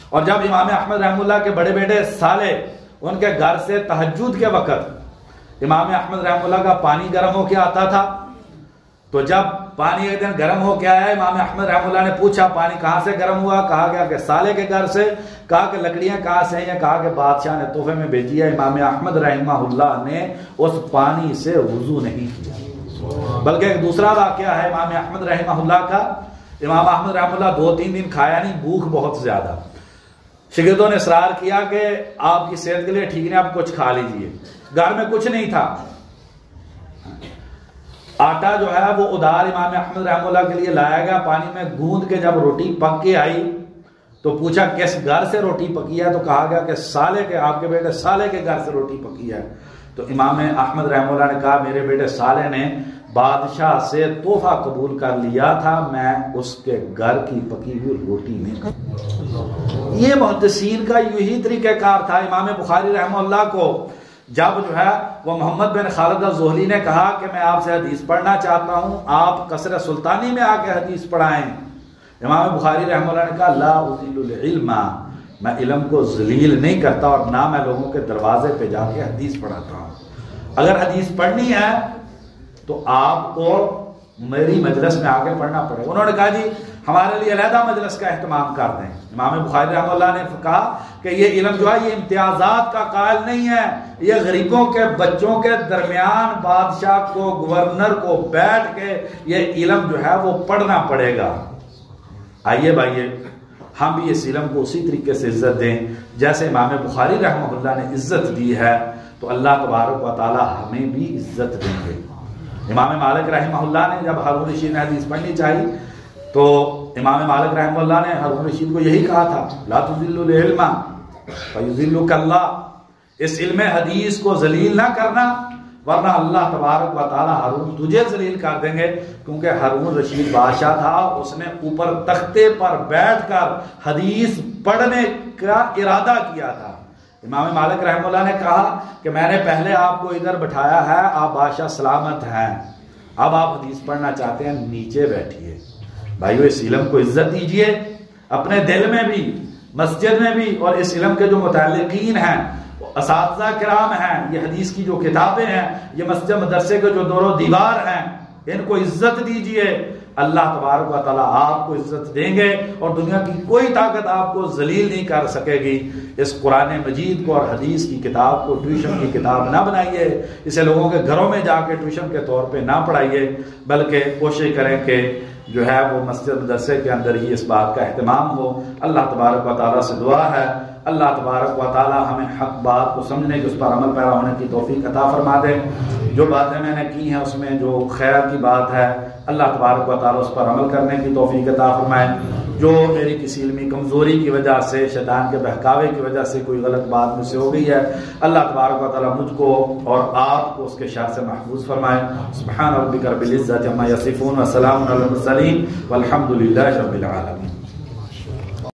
اور جب امام احمد رحمہ اللہ کے بڑے بیٹے صالح ان کے گھر سے تہجد کے وقت امام احمد رحمہ اللہ کا پانی گرم ہو کے آتا تھا، تو جب پانی ایک دن گرم ہو کے آیا، امام احمد رحمہ اللہ نے پوچھا پانی کہاں سے گرم ہوا، کہا گیا کہ صالح کے گھر سے، کہا کہ لکڑیاں کہاں سے ہیں، کہا کہ بادشاہ نے تحفے میں بھیجی ہے۔ امام احمد رحمہ اللہ نے اس پانی سے وضو نہیں کیا۔ بلکہ ایک دوسرا واقعہ ہے امام احمد رحمہ اللہ کا، امام احمد رحمہ اللہ 2-3 دن کھایا نہیں، بھوک بہت زیادہ، شاگردوں نے اصرار کیا کہ آپ کی صحت کے لیے ٹھیک نہیں، آپ کچھ کھا لیجئے۔ گھر میں کچھ نہیں تھا، آٹا جو ہے وہ ادار امام احمد رحمہ اللہ کے لیے لایا گیا، پانی میں گوندھ کے جب روٹی پک کے آئی تو پوچھا کس گھر سے روٹی پکی ہے، تو کہا گیا کہ سالے کے، آپ کے بیٹے سالے کے گھر سے روٹی پکی ہے۔ تو امام احمد رحمہ اللہ نے کہا میرے بیٹے سالے نے بادشاہ سے تحفہ قبول کر لیا تھا، میں اس کے گھر کی پکی ہوئی روٹی نہیں کھاتا۔ یہ محدثین کا یہی طریقہ کار تھا۔ امام بخاری رحمہ اللہ کو جب جو ہے وہ محمد بن خالد الزہلی نے کہا کہ میں آپ سے حدیث پڑھنا چاہتا ہوں، آپ قصر سلطانی میں آ کے حدیث پڑھائیں، امام بخاری رحمہ اللہ نے کہا لا اذل العلم، میں علم کو ذلیل نہیں کرتا اور نہ میں لوگوں کے دروازے پہ جا کے حدیث پڑھاتا ہوں۔ اگر حدیث پڑھنی ہے تو آپ کو میری مجلس میں آ کے پڑھنا پڑے گا۔ انہوں نے کہا جی ہمارے لیے علیحدہ مجلس کا اہتمام کر دیں۔ امام بخاری رحمہ اللہ نے کہا کہ یہ علم جو ہے یہ امتیازات کا قائل نہیں ہے، یہ غریبوں کے بچوں کے درمیان بادشاہ کو، گورنر کو بیٹھ کے یہ علم جو ہے وہ پڑھنا پڑے گا۔ آئیے بھائیے ہم بھی اس علم کو اسی طریقے سے عزت دیں جیسے امام بخاری رحمہ اللہ نے عزت دی ہے، تو اللہ تبارک و تعالی ہمیں بھی عزت دیں گے۔ امام مالک رحمہ اللہ نے جب ہارون رشید نے حدیث پڑھنی چاہیے تو امام مالک رحمہ اللہ نے ہارون رشید کو یہی کہا تھا لا تذل العلم فیذلک اللہ، اس علم حدیث کو ذلیل نہ کرنا ورنہ اللہ تبارک و تعالی ہارون تجھے ذلیل کر دیں گے، کیونکہ ہارون رشید بادشاہ تھا، اس نے اوپر تختے پر بیٹھ کر حدیث پڑھنے کا ارادہ کیا تھا۔ امام مالک رحمہ اللہ نے کہا کہ میں نے پہلے آپ کو ادھر بٹھایا ہے، آپ بادشاہ سلامت ہیں، اب آپ حدیث پڑھنا چاہتے ہیں نیچے بیٹھیے۔ بھائیو اس علم کو عزت دیجئے، اپنے دل میں بھی، مسجد میں بھی، اور اس علم کے جو متعلقین ہیں، اساتذہ کرام ہیں، یہ حدیث کی جو کتابیں ہیں، یہ مسجد مدرسے کے جو دور و دیوار ہیں، ان کو عزت دیجئے۔ اللہ تبارک و تعالیٰ آپ کو عزت دیں گے اور دنیا کی کوئی طاقت آپ کو ذلیل نہیں کر سکے گی۔ اس قرآن مجید کو اور حدیث کی کتاب کو ٹیوشن کی کتاب نہ بنائیے، اسے لوگوں کے گھروں میں جا کے ٹیوشن کے طور پہ نہ پڑھائیے، بلکہ کوشش کریں کہ جو ہے وہ مسجد مدرسے کے اندر ہی اس بات کا اہتمام ہو۔ اللہ تبارک و تعالیٰ سے دعا ہے اللہ تبارک و تعالیٰ ہمیں حق بات کو سمجھنے کی، اس پر عمل پیرا ہونے کی توفیق عطا فرما دے۔ جو باتیں میں نے کی ہیں اس میں جو خیر کی بات ہے اللہ تبارک و تعالیٰ اس پر عمل کرنے کی توفیق عطا فرمائے۔ جو میری کسی علمی کمزوری کی وجہ سے، شیطان کے بہکاوے کی وجہ سے کوئی غلط بات مجھ سے ہو گئی ہے، اللہ تبارک و تعالیٰ مجھ کو اور آپ کو اس کے شر سے محفوظ فرمائے۔ سبحان ربک رب العزۃ عما یصفون وسلام علی المرسلین والحمد للہ رب العالمین۔